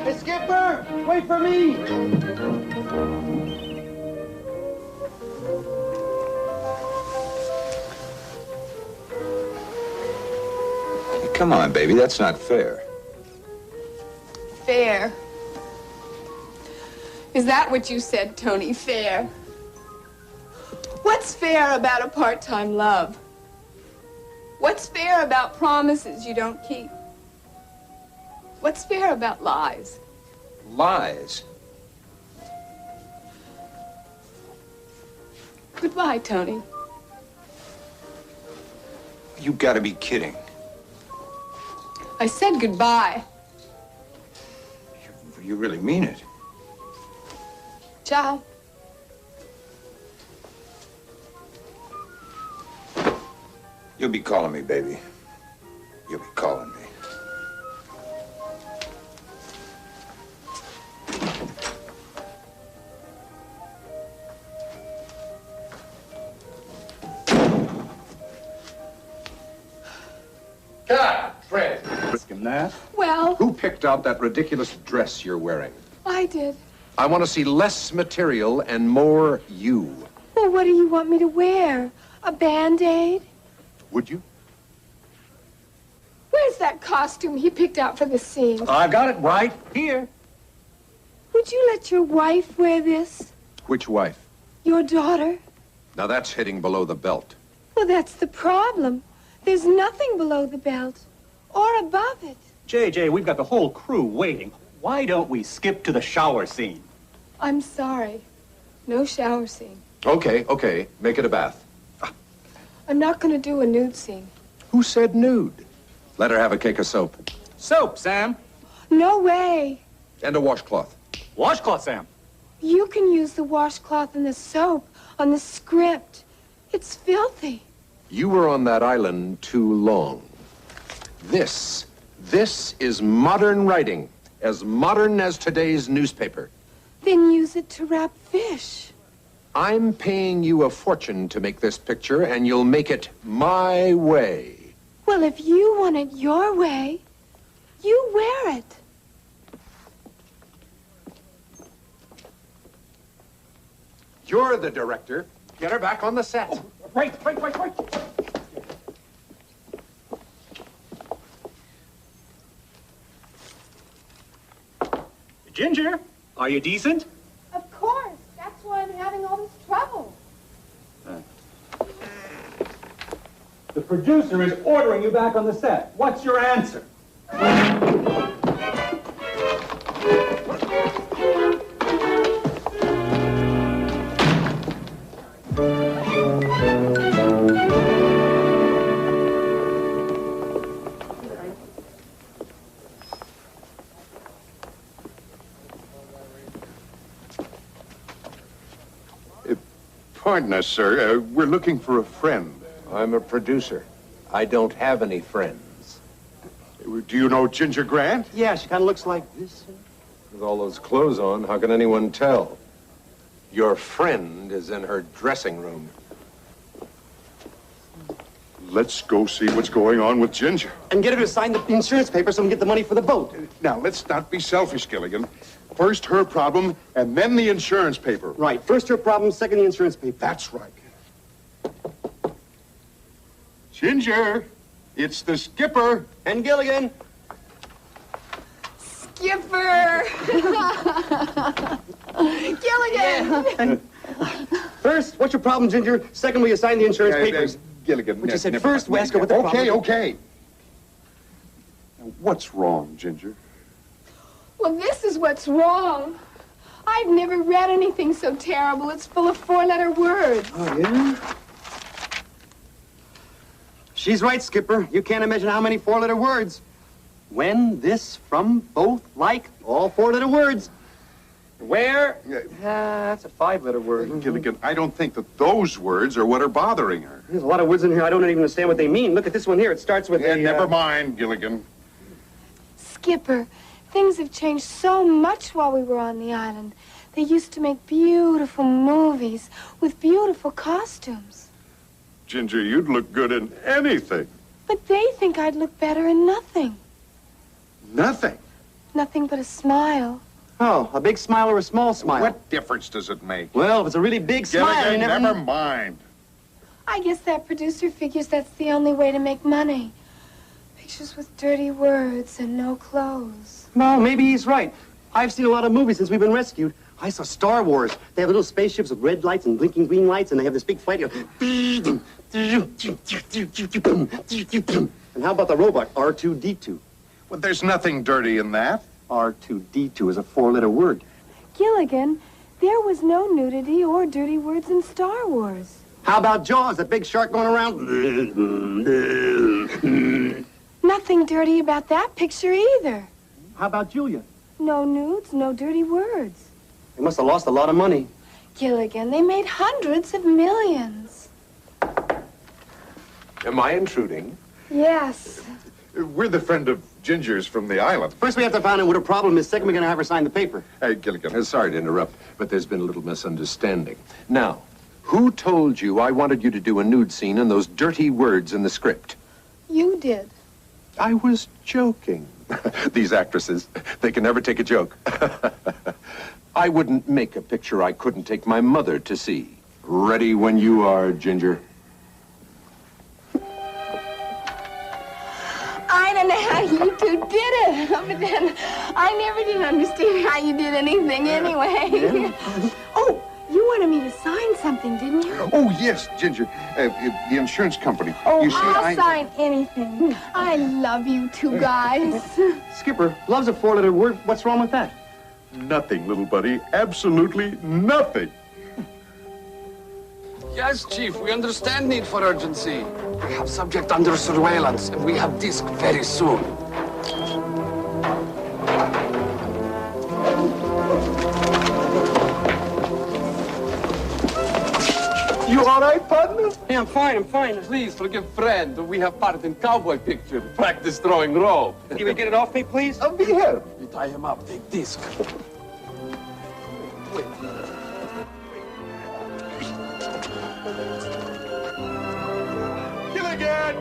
Hey, Skipper! Wait for me! Come on, baby, that's not fair. Fair. Is that what you said, Tony? Fair? What's fair about a part-time love? What's fair about promises you don't keep? What's fair about lies? Lies? Goodbye, Tony. You gotta be kidding. I said goodbye. You really mean it. Ciao. You'll be calling me, baby. You'll be calling me. Cut! Fred. That? Well, Who picked out that ridiculous dress you're wearing? I did. I want to see less material and more you. Well, what do you want me to wear? A Band-Aid? Would you? Where's that costume he picked out for the scene? I've got it right here. Would you let your wife wear this? Which wife? Your daughter? Now that's hitting below the belt. Well, that's the problem. There's nothing below the belt or above it. JJ, we've got the whole crew waiting. Why don't we skip to the shower scene? I'm sorry. No shower scene. Okay. Make it a bath. I'm not going to do a nude scene. Who said nude? Let her have a cake of soap. Soap, Sam. No way. And a washcloth. Washcloth, Sam. You can use the washcloth and the soap on the script. It's filthy. You were on that island too long. This is modern writing. As modern as today's newspaper. Then use it to wrap fish. I'm paying you a fortune to make this picture, and you'll make it my way. Well, if you want it your way, you wear it. You're the director. Get her back on the set. Oh, right. Ginger, are you decent? Of course. That's why I'm having all this trouble. The producer is ordering you back on the set. What's your answer? Pardon us, sir. We're looking for a friend. I'm a producer. I don't have any friends. Do you know Ginger Grant? Yeah, she kind of looks like this. With all those clothes on, how can anyone tell? Your friend is in her dressing room. Let's go see what's going on with Ginger. And get her to sign the insurance paper so we can get the money for the boat. Now, let's not be selfish, Gilligan. First her problem, and then the insurance paper. Right. First her problem, second the insurance paper. That's right. Ginger, it's the skipper. And Gilligan. Skipper! Gilligan! First, what's your problem, Ginger? Second, will you sign the insurance papers? Gilligan. What you said first, we ask her what the problem is. Okay. Now, what's wrong, Ginger? Well, this is what's wrong. I've never read anything so terrible. It's full of four-letter words. Oh, yeah? She's right, Skipper. You can't imagine how many four-letter words. When, this, from, both, like, all four-letter words. Where? That's a five-letter word. Gilligan, I don't think that those words are what are bothering her. There's a lot of words in here I don't even understand what they mean. Look at this one here. It starts with Never mind, Gilligan. Skipper, things have changed so much while we were on the island. They used to make beautiful movies with beautiful costumes. Ginger, you'd look good in anything. But they think I'd look better in nothing. Nothing? Nothing but a smile. Oh, a big smile or a small smile? What difference does it make? Well, if it's a really big smile, Gilligan, you never mind. I guess that producer figures that's the only way to make money. Pictures with dirty words and no clothes. No, maybe he's right. I've seen a lot of movies since we've been rescued. I saw Star Wars. They have little spaceships with red lights and blinking green lights, and they have this big fight. And how about the robot, R2-D2? Well, there's nothing dirty in that. R2-D2 is a four-letter word. Gilligan, there was no nudity or dirty words in Star Wars. How about Jaws, that big shark going around? Nothing dirty about that picture either. How about Julia? No nudes, no dirty words. They must have lost a lot of money. Gilligan, they made hundreds of millions. Am I intruding? Yes. We're the friend of Ginger's from the island. First, we have to find out what her problem is. Second, we're going to have her sign the paper. Hey, Gilligan. Sorry to interrupt, but there's been a little misunderstanding. Now, who told you I wanted you to do a nude scene and those dirty words in the script? You did. I was joking. These actresses, they can never take a joke. I wouldn't make a picture I couldn't take my mother to see. Ready when you are, Ginger. I don't know how you two did it, but then I never did understand how you did anything anyway. Oh, you wanted me to sign something, didn't you? Oh, yes, Ginger. The insurance company. Oh, you see, I'll sign anything. I love you two guys. Skipper, love's a four-letter word. What's wrong with that? Nothing, little buddy. Absolutely nothing. Yes, Chief, we understand need for urgency. We have subject under surveillance, and we have disc very soon. You all right, partner? Yeah, I'm fine. Please forgive friend. We have part in cowboy picture. Practice throwing rope. You would get it off me, please? I'll be here. You tie him up. Take disc. Gilligan!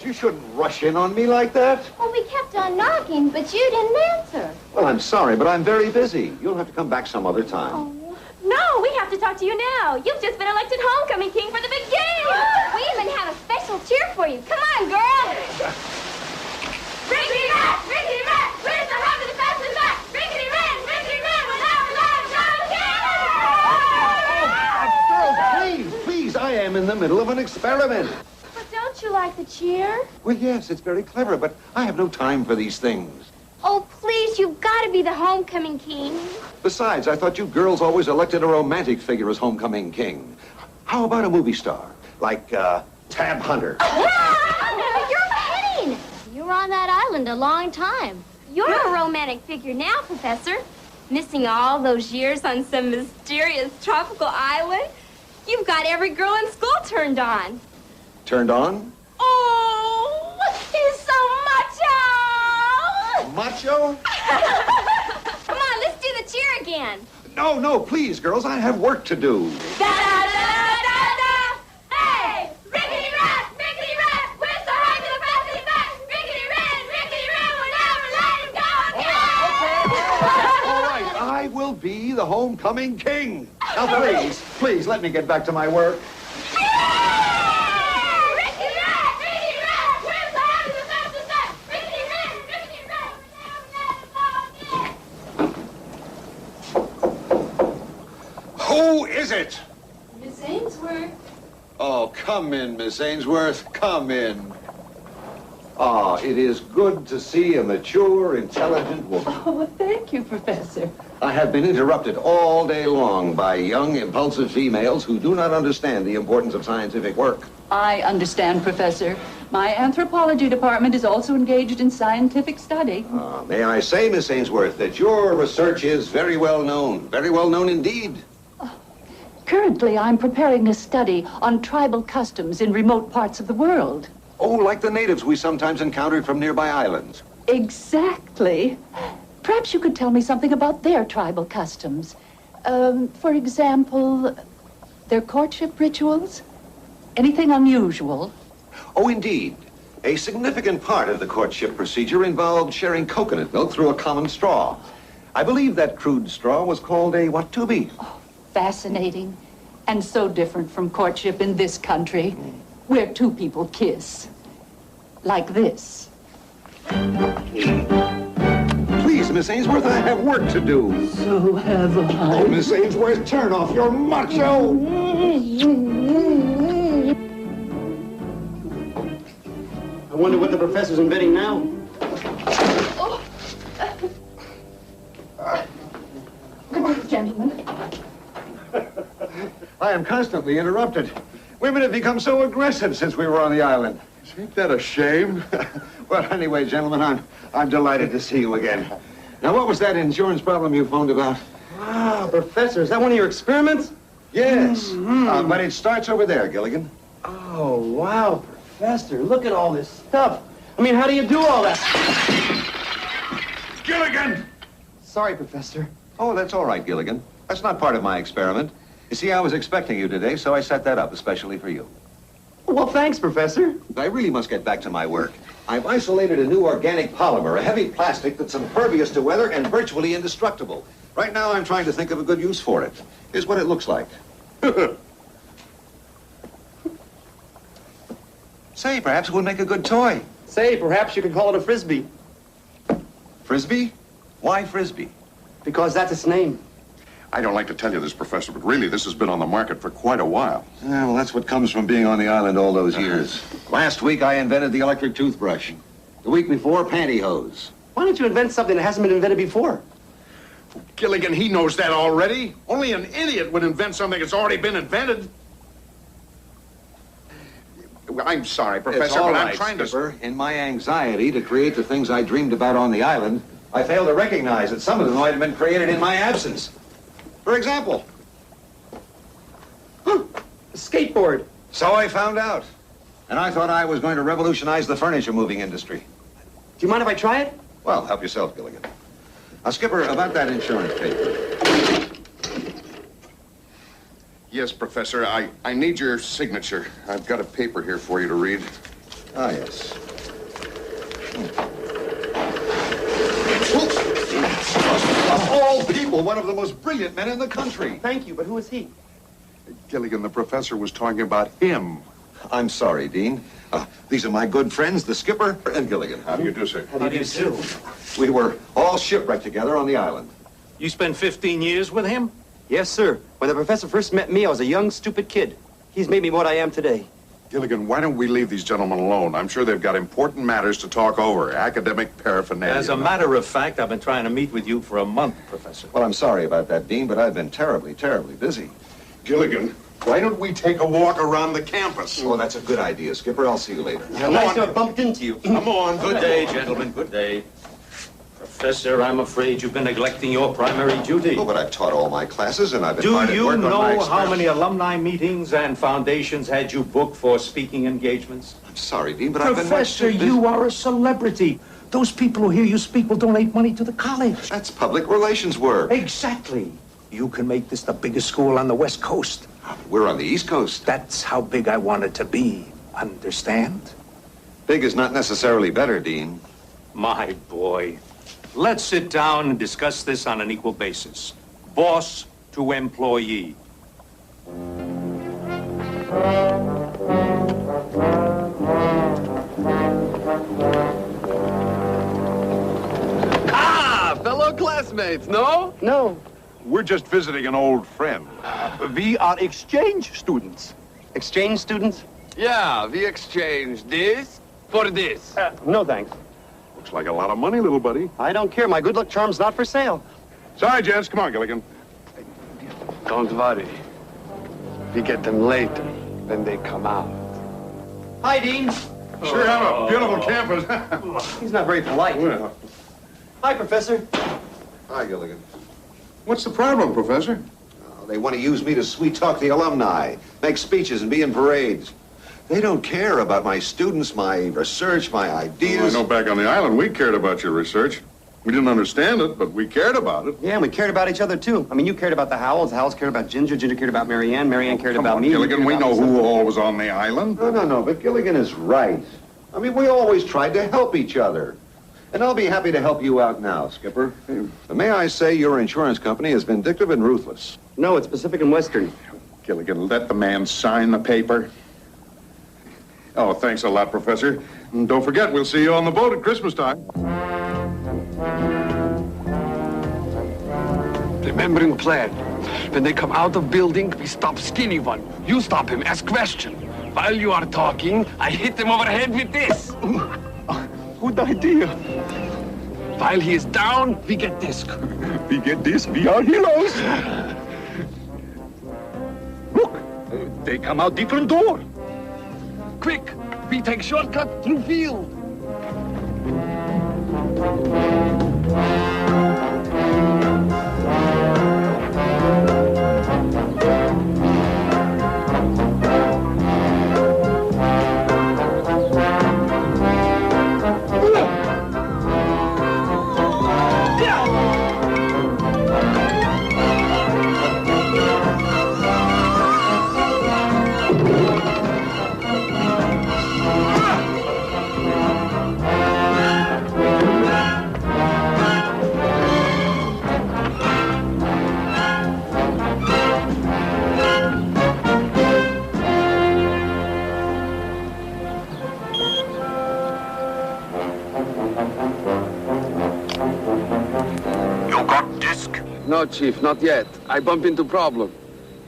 You shouldn't rush in on me like that. Well, we kept on knocking, but you didn't answer. Well, I'm sorry, but I'm very busy. You'll have to come back some other time. Oh. No, we have to talk to you now. You've just been elected homecoming king for the big game. We even have a special cheer for you. Come on, girl. Rickety Rat! Rickety Rat! Where's the hug of the fast and back? Rickety Rat! Rickety Rat! Girls, please, I am in the middle of an experiment. Don't you like the cheer? Well, yes, it's very clever, but I have no time for these things. Oh, please, you've got to be the homecoming king. Besides, I thought you girls always elected a romantic figure as homecoming king. How about a movie star? Like, Tab Hunter. You're kidding. You were on that island a long time. You're a romantic figure now, Professor. Missing all those years on some mysterious tropical island. You've got every girl in school turned on. Turned on? Oh, he's so macho! Macho? Come on, let's do the cheer again. No, no, please, girls. I have work to do. Da-da-da-da-da-da! Hey! Rickety-rat! Rickety-rat! Where's the hike of the Bethany back? Rickety-rat! Rickety-rat! We'll never let him go again! All right, I will be the homecoming king. Now, please, please, let me get back to my work. Who is it? Miss Ainsworth. Oh, come in, Miss Ainsworth. Come in. Ah, it is good to see a mature, intelligent woman. Oh, thank you, Professor. I have been interrupted all day long by young, impulsive females who do not understand the importance of scientific work. I understand, Professor. My anthropology department is also engaged in scientific study. May I say, Miss Ainsworth, that your research is very well known indeed. Currently, I'm preparing a study on tribal customs in remote parts of the world. Oh, like the natives we sometimes encountered from nearby islands. Exactly. Perhaps you could tell me something about their tribal customs. For example, their courtship rituals? Anything unusual? Oh, indeed. A significant part of the courtship procedure involved sharing coconut milk through a common straw. I believe that crude straw was called a watubi. Oh, fascinating. And so different from courtship in this country, where two people kiss. Like this. Please, Miss Ainsworth, I have work to do. So have I. Oh, Miss Ainsworth, turn off your macho! I wonder what the professor's inventing now. Good night, gentlemen. I am constantly interrupted. Women have become so aggressive since we were on the island. Ain't that a shame? Well, anyway, gentlemen, I'm delighted to see you again. Now, what was that insurance problem you phoned about? Ah, Professor, is that one of your experiments? Yes, but it starts over there, Gilligan. Oh, wow, Professor, look at all this stuff. I mean, how do you do all that? Gilligan! Sorry, Professor. Oh, that's all right, Gilligan. That's not part of my experiment. You see, I was expecting you today, so I set that up especially for you. Well, thanks, Professor. I really must get back to my work. I've isolated a new organic polymer, a heavy plastic that's impervious to weather and virtually indestructible. Right now, I'm trying to think of a good use for it. Here's what it looks like. Say, perhaps it would make a good toy. Say, perhaps you could call it a Frisbee. Frisbee? Why Frisbee? Because that's its name. I don't like to tell you this, Professor, but really, this has been on the market for quite a while. Yeah, well, that's what comes from being on the island all those years. Last week, I invented the electric toothbrush. The week before, pantyhose. Why don't you invent something that hasn't been invented before? Gilligan, he knows that already. Only an idiot would invent something that's already been invented. I'm sorry, Professor, It's all but right, I'm trying Skipper. In my anxiety to create the things I dreamed about on the island, I failed to recognize that some of them might have been created in my absence. For example, a skateboard. So I found out. And I thought I was going to revolutionize the furniture moving industry. Do you mind if I try it? Well, help yourself, Gilligan. Now, Skipper, about that insurance paper. Yes, Professor, I need your signature. I've got a paper here for you to read. Ah, yes. Of all people, one of the most brilliant men in the country. Thank you, but who is he? Gilligan, the professor was talking about him. I'm sorry, Dean. These are my good friends, the skipper and Gilligan. How do you do, sir? How do you do? We were all shipwrecked together on the island. You spent 15 years with him? Yes, sir. When the professor first met me, I was a young, stupid kid. He's made me what I am today. Gilligan, why don't we leave these gentlemen alone? I'm sure they've got important matters to talk over, academic paraphernalia. As a matter of fact, I've been trying to meet with you for a month, Professor. Well, I'm sorry about that, Dean, but I've been terribly, terribly busy. Gilligan, why don't we take a walk around the campus? Oh, that's a good idea, Skipper. I'll see you later. Nice to have bumped into you. Come on. Good day, gentlemen. Good day. Professor, I'm afraid you've been neglecting your primary duty. Oh, but I've taught all my classes, and I've been Do hard at you work on my know how experiments. many alumni meetings and foundations had you booked for speaking engagements? I'm sorry, Dean, but I've been much Professor, too busy. you are a celebrity. Those people who hear you speak will donate money to the college. That's public relations work. Exactly. You can make this the biggest school on the West Coast. We're on the East Coast. That's how big I want it to be. Understand? Big is not necessarily better, Dean. My boy. Let's sit down and discuss this on an equal basis. Boss to employee. Fellow classmates, no? No. We're just visiting an old friend. We are exchange students. Exchange students? Yeah, we exchange this for this. No, thanks. Looks like a lot of money, little buddy. I don't care. My good luck charm's not for sale. Sorry, gents. Come on, Gilligan. Don't worry. We get them later when they come out. Hi, Dean. Sure have a beautiful campus. He's not very polite. Well, Hi, Professor. Hi, Gilligan. what's the problem, Professor? They want to use me to sweet-talk the alumni, make speeches and be in parades. They don't care about my students, my research, my ideas. I know back on the island we cared about your research. We didn't understand it, but we cared about it. Yeah, and we cared about each other, too. I mean, you cared about the Howells cared about Ginger cared about Marianne cared Come about on, me. Gilligan, we know who all was on the island. No, but Gilligan is right. I mean, we always tried to help each other. And I'll be happy to help you out now, Skipper. May I say your insurance company is vindictive and ruthless? No, it's Pacific and Western. Gilligan, let the man sign the paper. Oh, thanks a lot, Professor. And don't forget, we'll see you on the boat at Christmas time. Remembering plan. When they come out of building, we stop skinny one. You stop him, ask question. While you are talking, I hit him over the head with this. Good idea. While he is down, we get this. We get this, we are heroes. Look, they come out different door. Quick, we take shortcut through field. No, Chief, not yet. I bump into problem.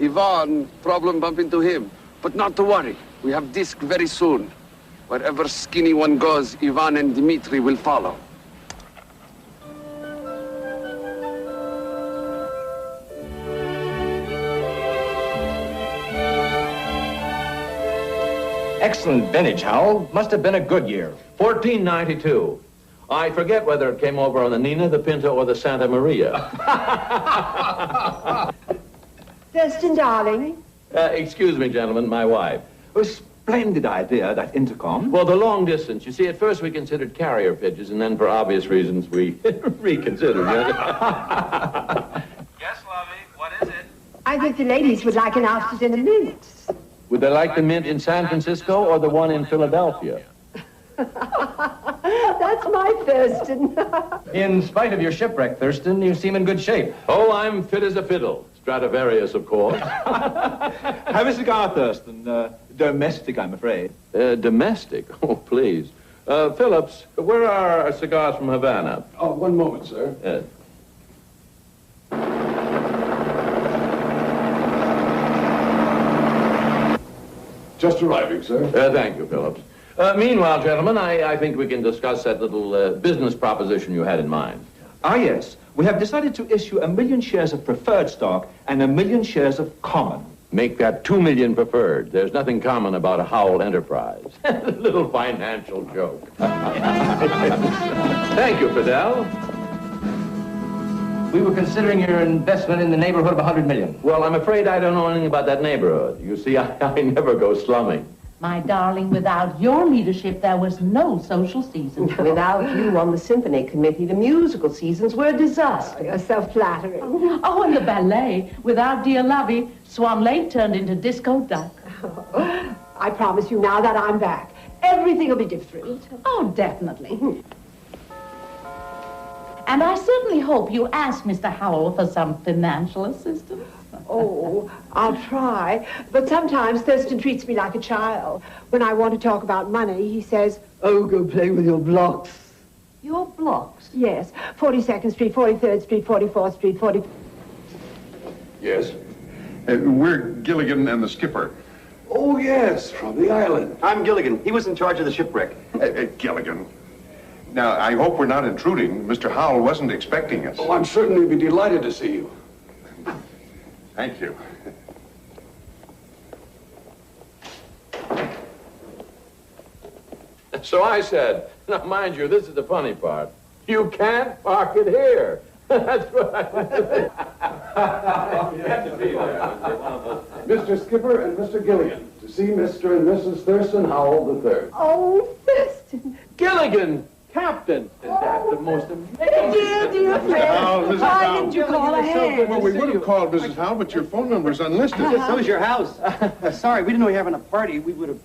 Ivan, problem bump into him. But not to worry. We have disc very soon. Wherever skinny one goes, Ivan and Dmitri will follow. Excellent vintage, Howell. Must have been a good year. 1492. I forget whether it came over on the Nina, the Pinta, or the Santa Maria. Thurston, darling. Excuse me, gentlemen, my wife. A splendid idea, that intercom. Well, the long distance. You see, at first we considered carrier pigeons, and then for obvious reasons we reconsidered. Yes, lovey, what is it? I think the ladies would like an after-dinner mint. Would they like the mint in San Francisco or the one in Philadelphia? That's my Thurston. In spite of your shipwreck, Thurston, you seem in good shape. Oh, I'm fit as a fiddle. Stradivarius, of course. Have a cigar, Thurston. Domestic, I'm afraid. Domestic? Oh, please. Phillips, where are our cigars from Havana? Oh, one moment, sir. Yes. Just arriving, sir. Thank you, Phillips. Meanwhile, gentlemen, I think we can discuss that little business proposition you had in mind. Ah, yes. We have decided to issue 1 million shares of preferred stock and 1 million shares of common. Make that 2 million preferred. There's nothing common about a Howell enterprise. Little financial joke. Thank you, Fidel. We were considering your investment in the neighborhood of $100 million. Well, I'm afraid I don't know anything about that neighborhood. You see, I never go slumming. My darling, without your leadership, there was no social season. Without you on the symphony committee, the musical seasons were a disaster. You're so flattering. Oh, and the ballet. Without dear Lovey, Swan Lake turned into Disco Duck. I promise you now that I'm back, everything will be different. Oh, definitely. And I certainly hope you ask Mr. Howell for some financial assistance. Oh, I'll try. But sometimes Thurston treats me like a child. When I want to talk about money, he says, "Oh, go play with your blocks." Your blocks? Yes. 42nd Street, 43rd Street, 44th Street, 40... Yes? We're Gilligan and the skipper. Oh, yes, from the island. I'm Gilligan. He was in charge of the shipwreck. Gilligan. Now, I hope we're not intruding. Mr. Howell wasn't expecting us. Oh, I'm certainly be delighted to see you. Thank you. So I said, now mind you, this is the funny part. You can't park it here. That's right. You have to be there. Mr. Skipper and Mr. Gilligan, to see Mr. and Mrs. Thurston Howell III. Oh, Thurston. Gilligan, Captain. Is that the most amazing? Dear friend. Why didn't you call ahead? Well, we would have called Mrs. Howell, but your phone number's unlisted. So is your house. Sorry, we didn't know you were having a party. We would have...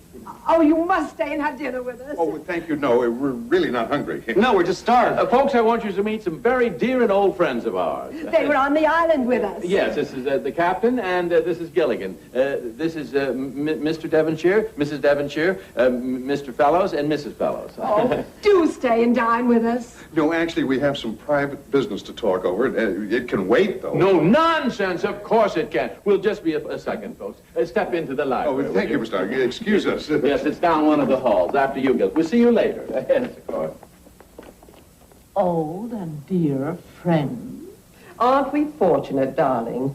Oh, you must stay and have dinner with us. Oh, well, thank you. No, we're really not hungry. No, we're just starved. Folks, I want you to meet some very dear and old friends of ours. They were on the island with us. Yes, this is the captain, and this is Gilligan. This is Mr. Devonshire, Mrs. Devonshire, Mr. Fellows, and Mrs. Fellows. Oh, do stay and dine with us. No, actually, we have some private business to talk over. It can wait, though. No nonsense. Of course it can. We'll just be a second, folks. Step into the library. Oh, thank you, Mr. Argy. Excuse us. Yes, it's down one of the halls. After you, Gil. We'll see you later. Yes, of course. Old and dear friends. Aren't we fortunate, darling,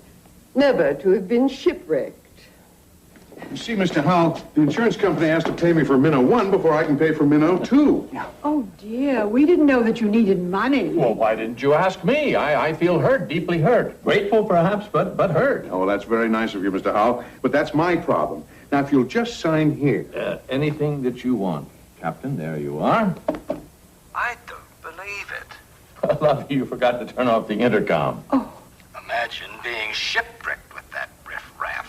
never to have been shipwrecked? You see, Mr. Howell, the insurance company has to pay me for Minnow 1 before I can pay for Minnow 2. Oh, dear. We didn't know that you needed money. Well, why didn't you ask me? I feel hurt, deeply hurt. Grateful, perhaps, but hurt. Oh, well, that's very nice of you, Mr. Howell, but that's my problem. Now, if you'll just sign here. Anything that you want, Captain. There you are. I don't believe it. Lovey, you forgot to turn off the intercom. Imagine being shipwrecked with that riff-raff.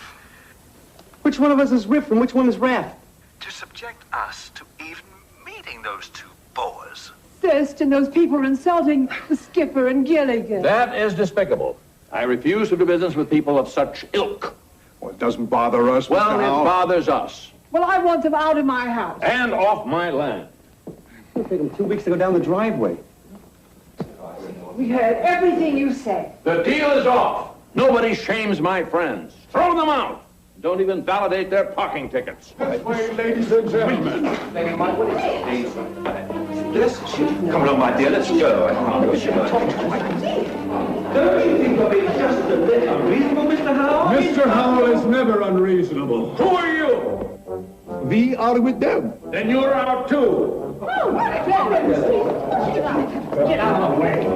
Which one of us is Riff and which one is Raff? To subject us to even meeting those two boas. Thurston, those people are insulting the skipper and Gilligan. That is despicable. I refuse to do business with people of such ilk. Well, it doesn't bother us, Mr. Well, Howell. it bothers us. Well, I want them out of my house. And off my land. It'll take them 2 weeks to go down the driveway. We heard everything you said. The deal is off. Nobody shames my friends. Throw them out. Don't even validate their parking tickets. This way, ladies and gentlemen. Come along, my dear, let's go. Don't you think you're being just a little unreasonable, Mr. Howell? Mr. Howell is never unreasonable. Who are you? We are with them. Then you're out too. Get out of the way.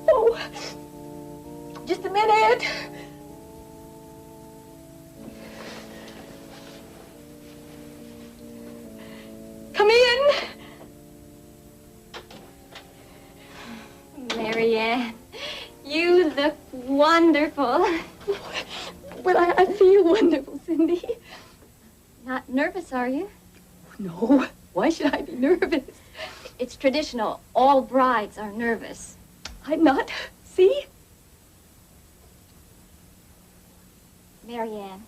Oh, just a minute. Come in. Marianne, you look wonderful. Well, I feel wonderful, Cindy. Not nervous, are you? No, why should I be nervous? It's traditional. All brides are nervous. I'm not. See? Marianne,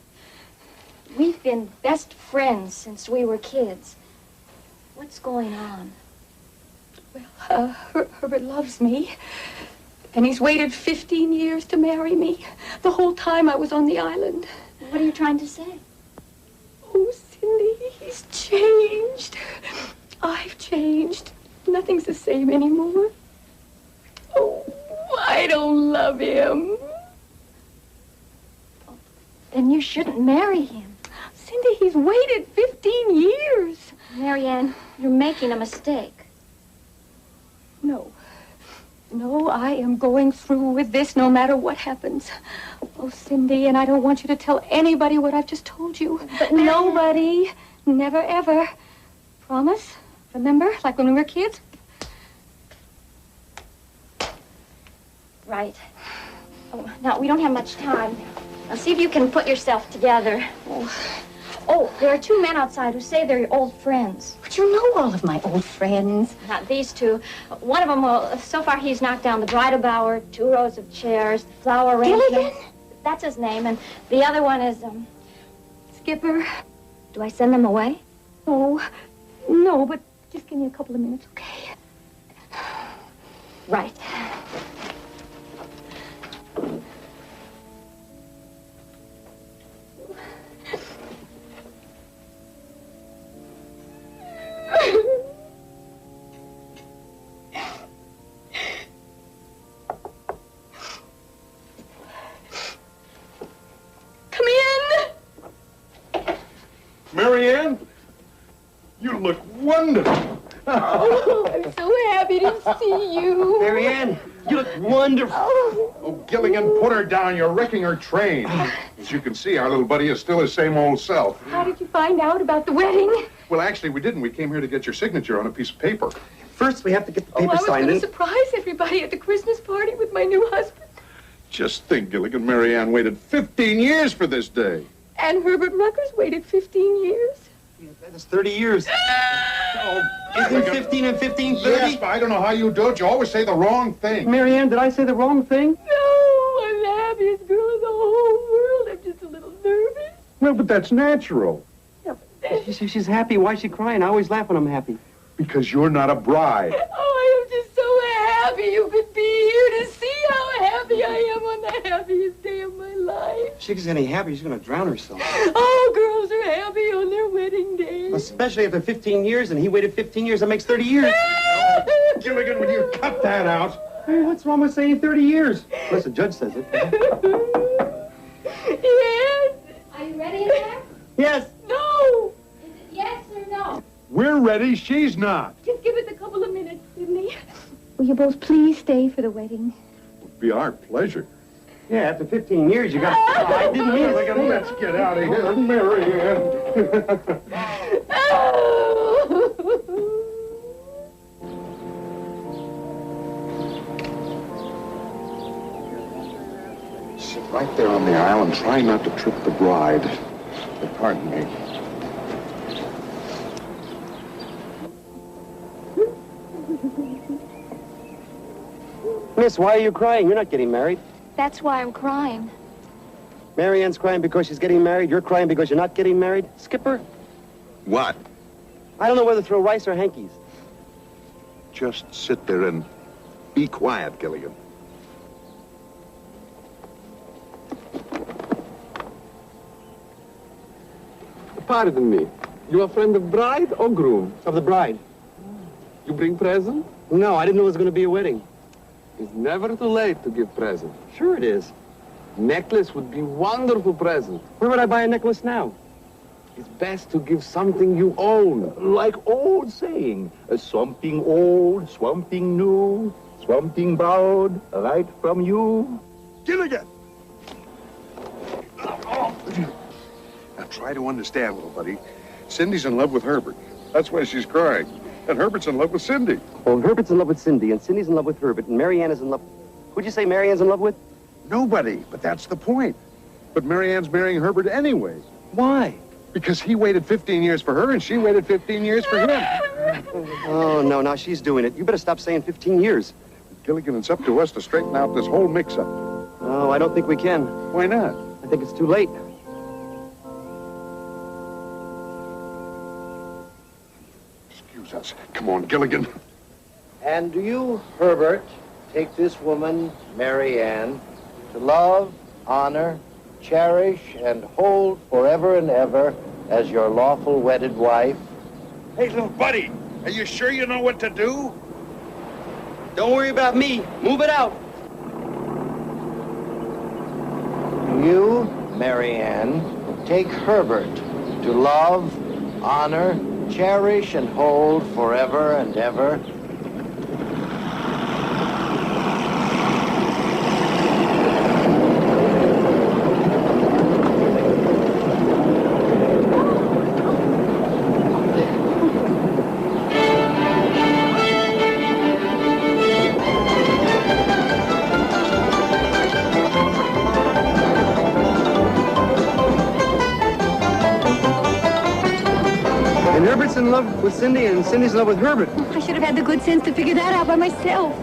we've been best friends since we were kids. What's going on? Well, Herbert loves me. And he's waited 15 years to marry me. The whole time I was on the island. What are you trying to say? Oh, Cindy, he's changed. I've changed. Nothing's the same anymore. Oh, I don't love him. Then you shouldn't marry him. Cindy, he's waited 15 years. Marianne, you're making a mistake. No. No, I am going through with this no matter what happens. Oh, Cindy, and I don't want you to tell anybody what I've just told you. But nobody. Never, ever. Promise? Remember? Like when we were kids? Right. Oh, now, we don't have much time. Now, see if you can put yourself together. Oh, there are two men outside who say they're your old friends. But you know all of my old friends. Not these two. One of them, well, so far he's knocked down the bridal bower, 2 rows of chairs, flower arrangement. Gilligan? That's his name. And the other one is, Skipper. Do I send them away? Oh, no, but just give me a couple of minutes, okay? Right. Come in. Marianne, you look wonderful. Oh, I'm so happy to see you. Marianne, you look wonderful. Oh, Gilligan, put her down. You're wrecking her train. As you can see, our little buddy is still his same old self. How did you find out about the wedding? Well, actually, we didn't. We came here to get your signature on a piece of paper. First, we have to get the I paper was signed. going to surprise everybody at the Christmas party with my new husband. Just think, Gilligan, Marianne waited 15 years for this day. And Herbert Rucker's waited 15 years. That's 30 years. Oh, Isn't 15 and 15 30? Yes, but I don't know how you do it. You always say the wrong thing. Marianne, did I say the wrong thing? No, I'm the happiest girl in the whole world. I'm just a little nervous. Well, but that's natural. She's happy. Why is she crying? I always laugh when I'm happy. Because you're not a bride. Oh, I am just so happy you could be here to see how happy I am on the happiest day of my life. If she gets any happier, she's going to drown herself. Oh, girls are happy on their wedding day. Especially after 15 years, and he waited 15 years. That makes 30 years. Gilligan, will you cut that out? Hey, what's wrong with saying 30 years? Unless the judge says it. Yes. Are you ready in there? Yes. No. Is it yes or no? We're ready. She's not. Just give us a couple of minutes, Sydney. Will you both please stay for the wedding? It'd be our pleasure. Yeah, after 15 years, you got... Oh, I didn't mean Gilligan, let's get out of here, Marianne. Sit right there on the aisle and try not to trip the bride. Pardon me. Miss, why are you crying? You're not getting married. That's why I'm crying. Marianne's crying because she's getting married. You're crying because you're not getting married. Skipper, What? I don't know whether to throw rice or hankies. Just sit there and be quiet, Gilligan. Pardon me. You a friend of bride or groom? Of the bride. You bring present? No, I didn't know it was going to be a wedding. It's never too late to give present. Sure it is. Necklace would be wonderful present. Where would I buy a necklace now? It's best to give something you own. Like old saying, something old, something new, something borrowed right from you. Gilligan! Now try to understand, little buddy. Cindy's in love with Herbert. That's why she's crying. And Herbert's in love with Cindy. Well, Herbert's in love with Cindy, and Cindy's in love with Herbert, and Marianne is in love... Who'd you say Marianne's in love with? Nobody, but that's the point. But Marianne's marrying Herbert anyway. Why? Because he waited 15 years for her, and she waited 15 years for him. Oh, no, now she's doing it. You better stop saying 15 years. Gilligan, it's up to us to straighten out this whole mix-up. Oh, I don't think we can. Why not? I think it's too late. Excuse us. Come on, Gilligan. And do you, Herbert, take this woman, Marianne, to love, honor, cherish, and hold forever and ever as your lawful wedded wife? Hey, little buddy, Are you sure you know what to do? Don't worry about me. Move it out. You, Mary Ann, take Herbert to love, honor, cherish, and hold forever and ever. And Herbert's in love with Cindy, and Cindy's in love with Herbert. I should have had the good sense to figure that out by myself.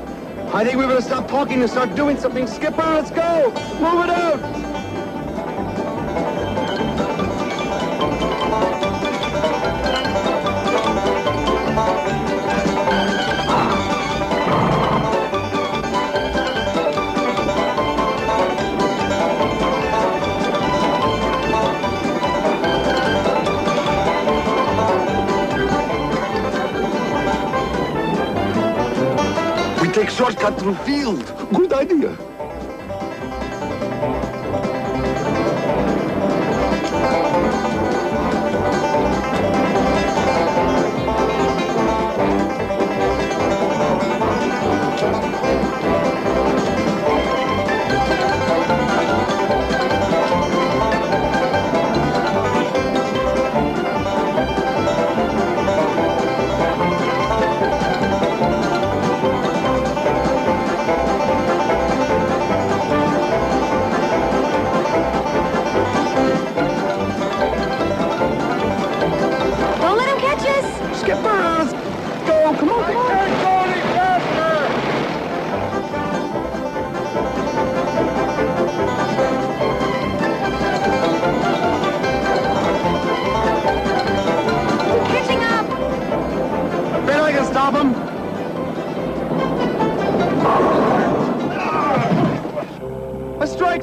I think we better stop talking and start doing something. Skipper, let's go. Move it out. Take shortcut through field. Good idea.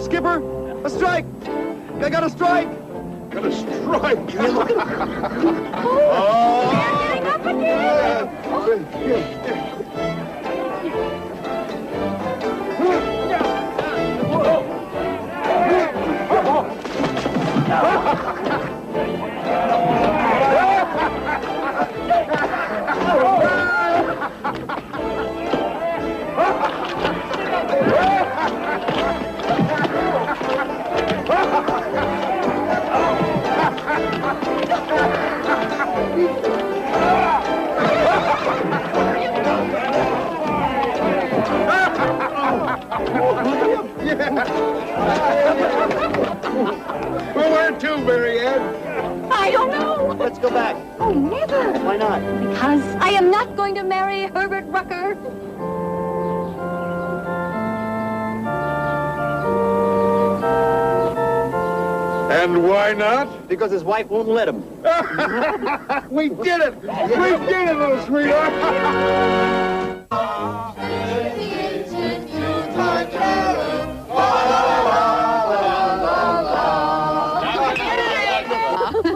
Skipper! A strike! I got a strike! Got a strike! Yeah, look at They're getting up again! Where to, Mary Ann? I don't know. Let's go back. Oh, never. Why not? Because I am not going to marry Herbert Rucker. And why not? Because his wife won't let him. We did it! We did it, little sweetheart!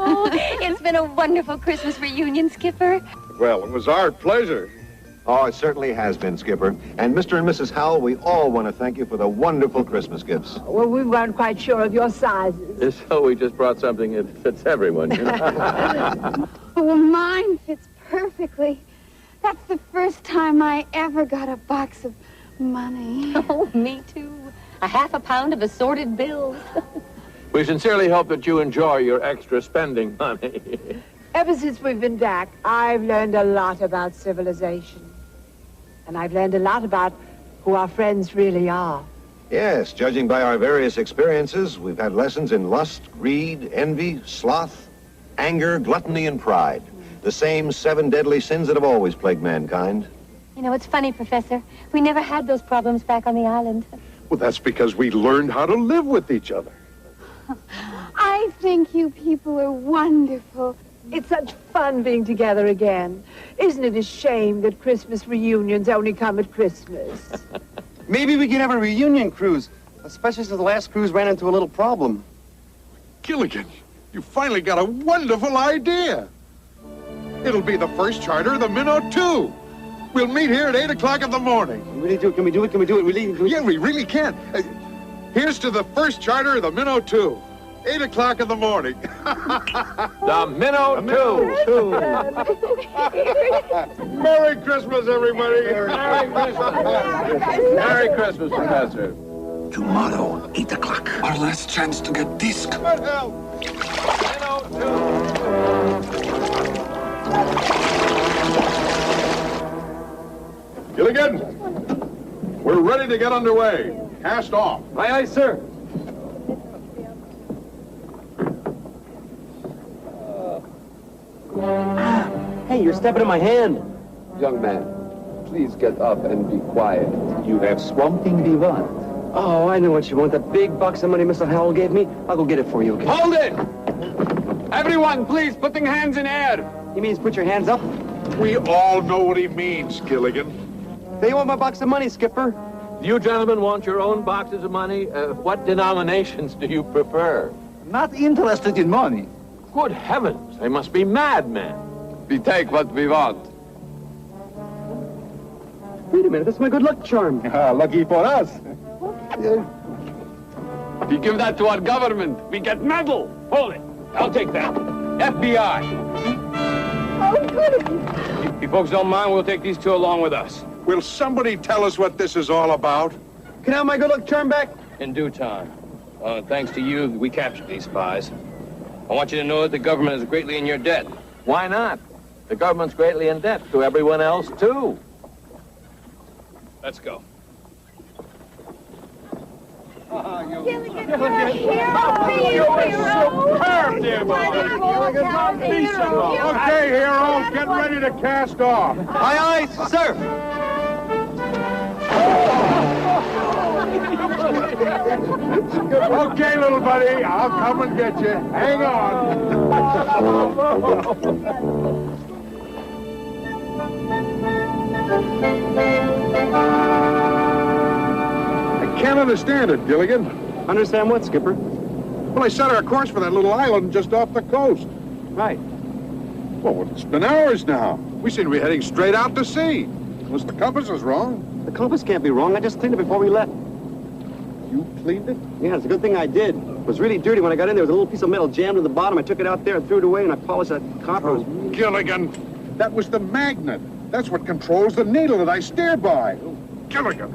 Oh, it's been a wonderful Christmas reunion, Skipper. Well, it was our pleasure. Oh, it certainly has been, Skipper. And Mr. and Mrs. Howell, we all want to thank you for the wonderful Christmas gifts. Well, we weren't quite sure of your sizes. So we just brought something that fits everyone, you know? Oh, mine fits perfectly. That's the first time I ever got a box of money. Oh, me too. A £50 of assorted bills. We sincerely hope that you enjoy your extra spending money. Ever since we've been back, I've learned a lot about civilization. And I've learned a lot about who our friends really are. Yes, judging by our various experiences, we've had lessons in lust, greed, envy, sloth, anger, gluttony, and pride. The same 7 deadly sins that have always plagued mankind. You know, it's funny, Professor. We never had those problems back on the island. Well, that's because we learned how to live with each other. I think you people are wonderful. It's such fun being together again. Isn't it a shame that Christmas reunions only come at Christmas? Maybe we can have a reunion cruise, especially since the last cruise ran into a little problem. Gilligan, you finally got a wonderful idea. It'll be the first charter of the Minnow 2. We'll meet here at 8 o'clock in the morning. Can we really do it? Can we do it? Can we do it? Yeah, we really can. Here's to the first charter of the Minnow 2. 8 o'clock in the morning. The Minnow 2. Merry Christmas, everybody. Merry Christmas, Professor. Tomorrow, 8 o'clock. Our last chance to get disc. Gilligan, we're ready to get underway. Cast off. Aye, aye, sir. Hey, you're stepping in my hand. Young man, please get up and be quiet. You have Swamp Thing Vivant. Oh, I know what you want. That big box of money Mr. Howell gave me. I'll go get it for you, okay? Hold it! Everyone, please, putting hands in air. He means put your hands up? We all know what he means, Gilligan. They want my box of money, Skipper. You gentlemen want your own boxes of money? What denominations do you prefer? Not interested in money. Good heavens, they must be madmen. We take what we want. Wait a minute, that's my good luck charm. Lucky for us. We give that to our government. We get medal. Hold it. I'll take that. FBI. Oh, goody. If you folks don't mind, we'll take these two along with us. Will somebody tell us what this is all about? Can I have my good luck charm back? In due time. Thanks to you, we captured these spies. I want you to know that the government is greatly in your debt. Why not? The government's greatly in debt to everyone else, too. Let's go. Gilligan, you're a hero. Superb, dear boy. Okay, hero, get ready to cast off. Aye, aye, sir. Okay, little buddy, I'll come and get you. Hang on. I can't understand it, Gilligan. Understand what, Skipper? Well, I set our course for that little island just off the coast. Right. Well, it's been hours now. We seem to be heading straight out to sea. Unless the compass is wrong. The compass can't be wrong. I just cleaned it before we left. You cleaned it? Yeah, it's a good thing I did. It was really dirty when I got in. There was a little piece of metal jammed to the bottom. I took it out there and threw it away, and I polished that copper. Oh, Gilligan, that was the magnet. That's what controls the needle that I steer by. Oh, Gilligan.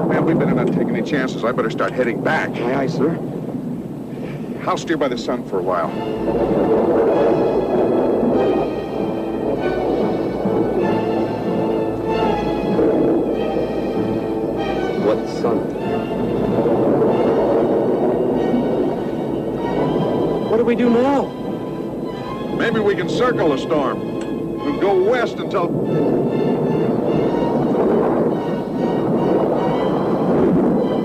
Man, we better not take any chances. I better start heading back. Aye, aye, sir. I'll steer by the sun for a while. What sun? What do we do now? Maybe we can circle the storm. We'll go west until...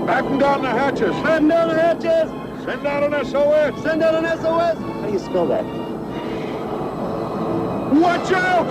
Batten down the hatches. Batten down the hatches! Send out an SOS. Send out an SOS! How do you spell that? Watch out!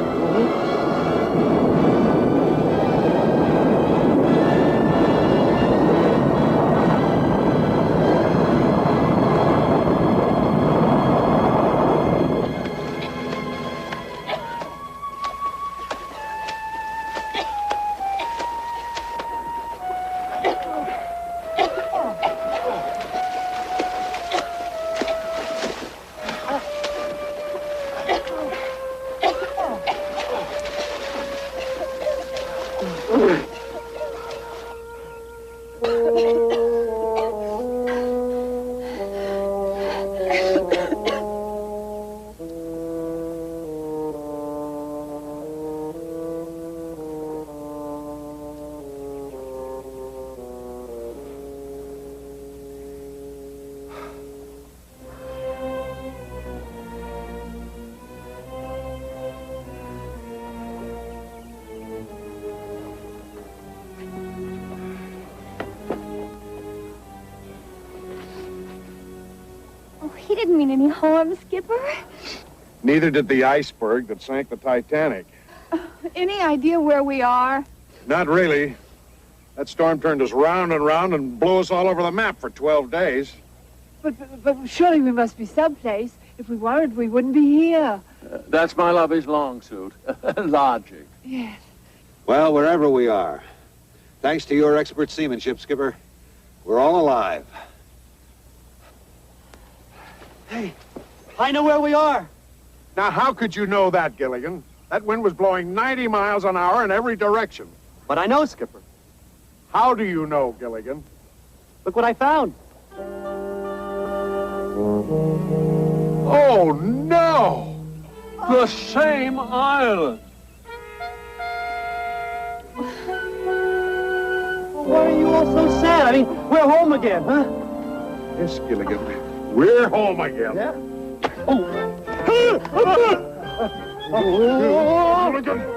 He didn't mean any harm, Skipper. Neither did the iceberg that sank the Titanic. Any idea where we are? Not really. That storm turned us round and blew us all over the map for 12 days. But surely we must be someplace. If we weren't, we wouldn't be here. That's my lovey's long suit. Logic. Yes. Well, wherever we are, thanks to your expert seamanship, Skipper, we're all alive. Hey, I know where we are. Now, how could you know that, Gilligan? That wind was blowing 90 miles an hour in every direction. But I know, Skipper. How do you know, Gilligan? Look what I found. Oh, no! The same island. Why are you all so sad? I mean, we're home again, huh? Yes, Gilligan. We're home again. Yeah? Gilligan!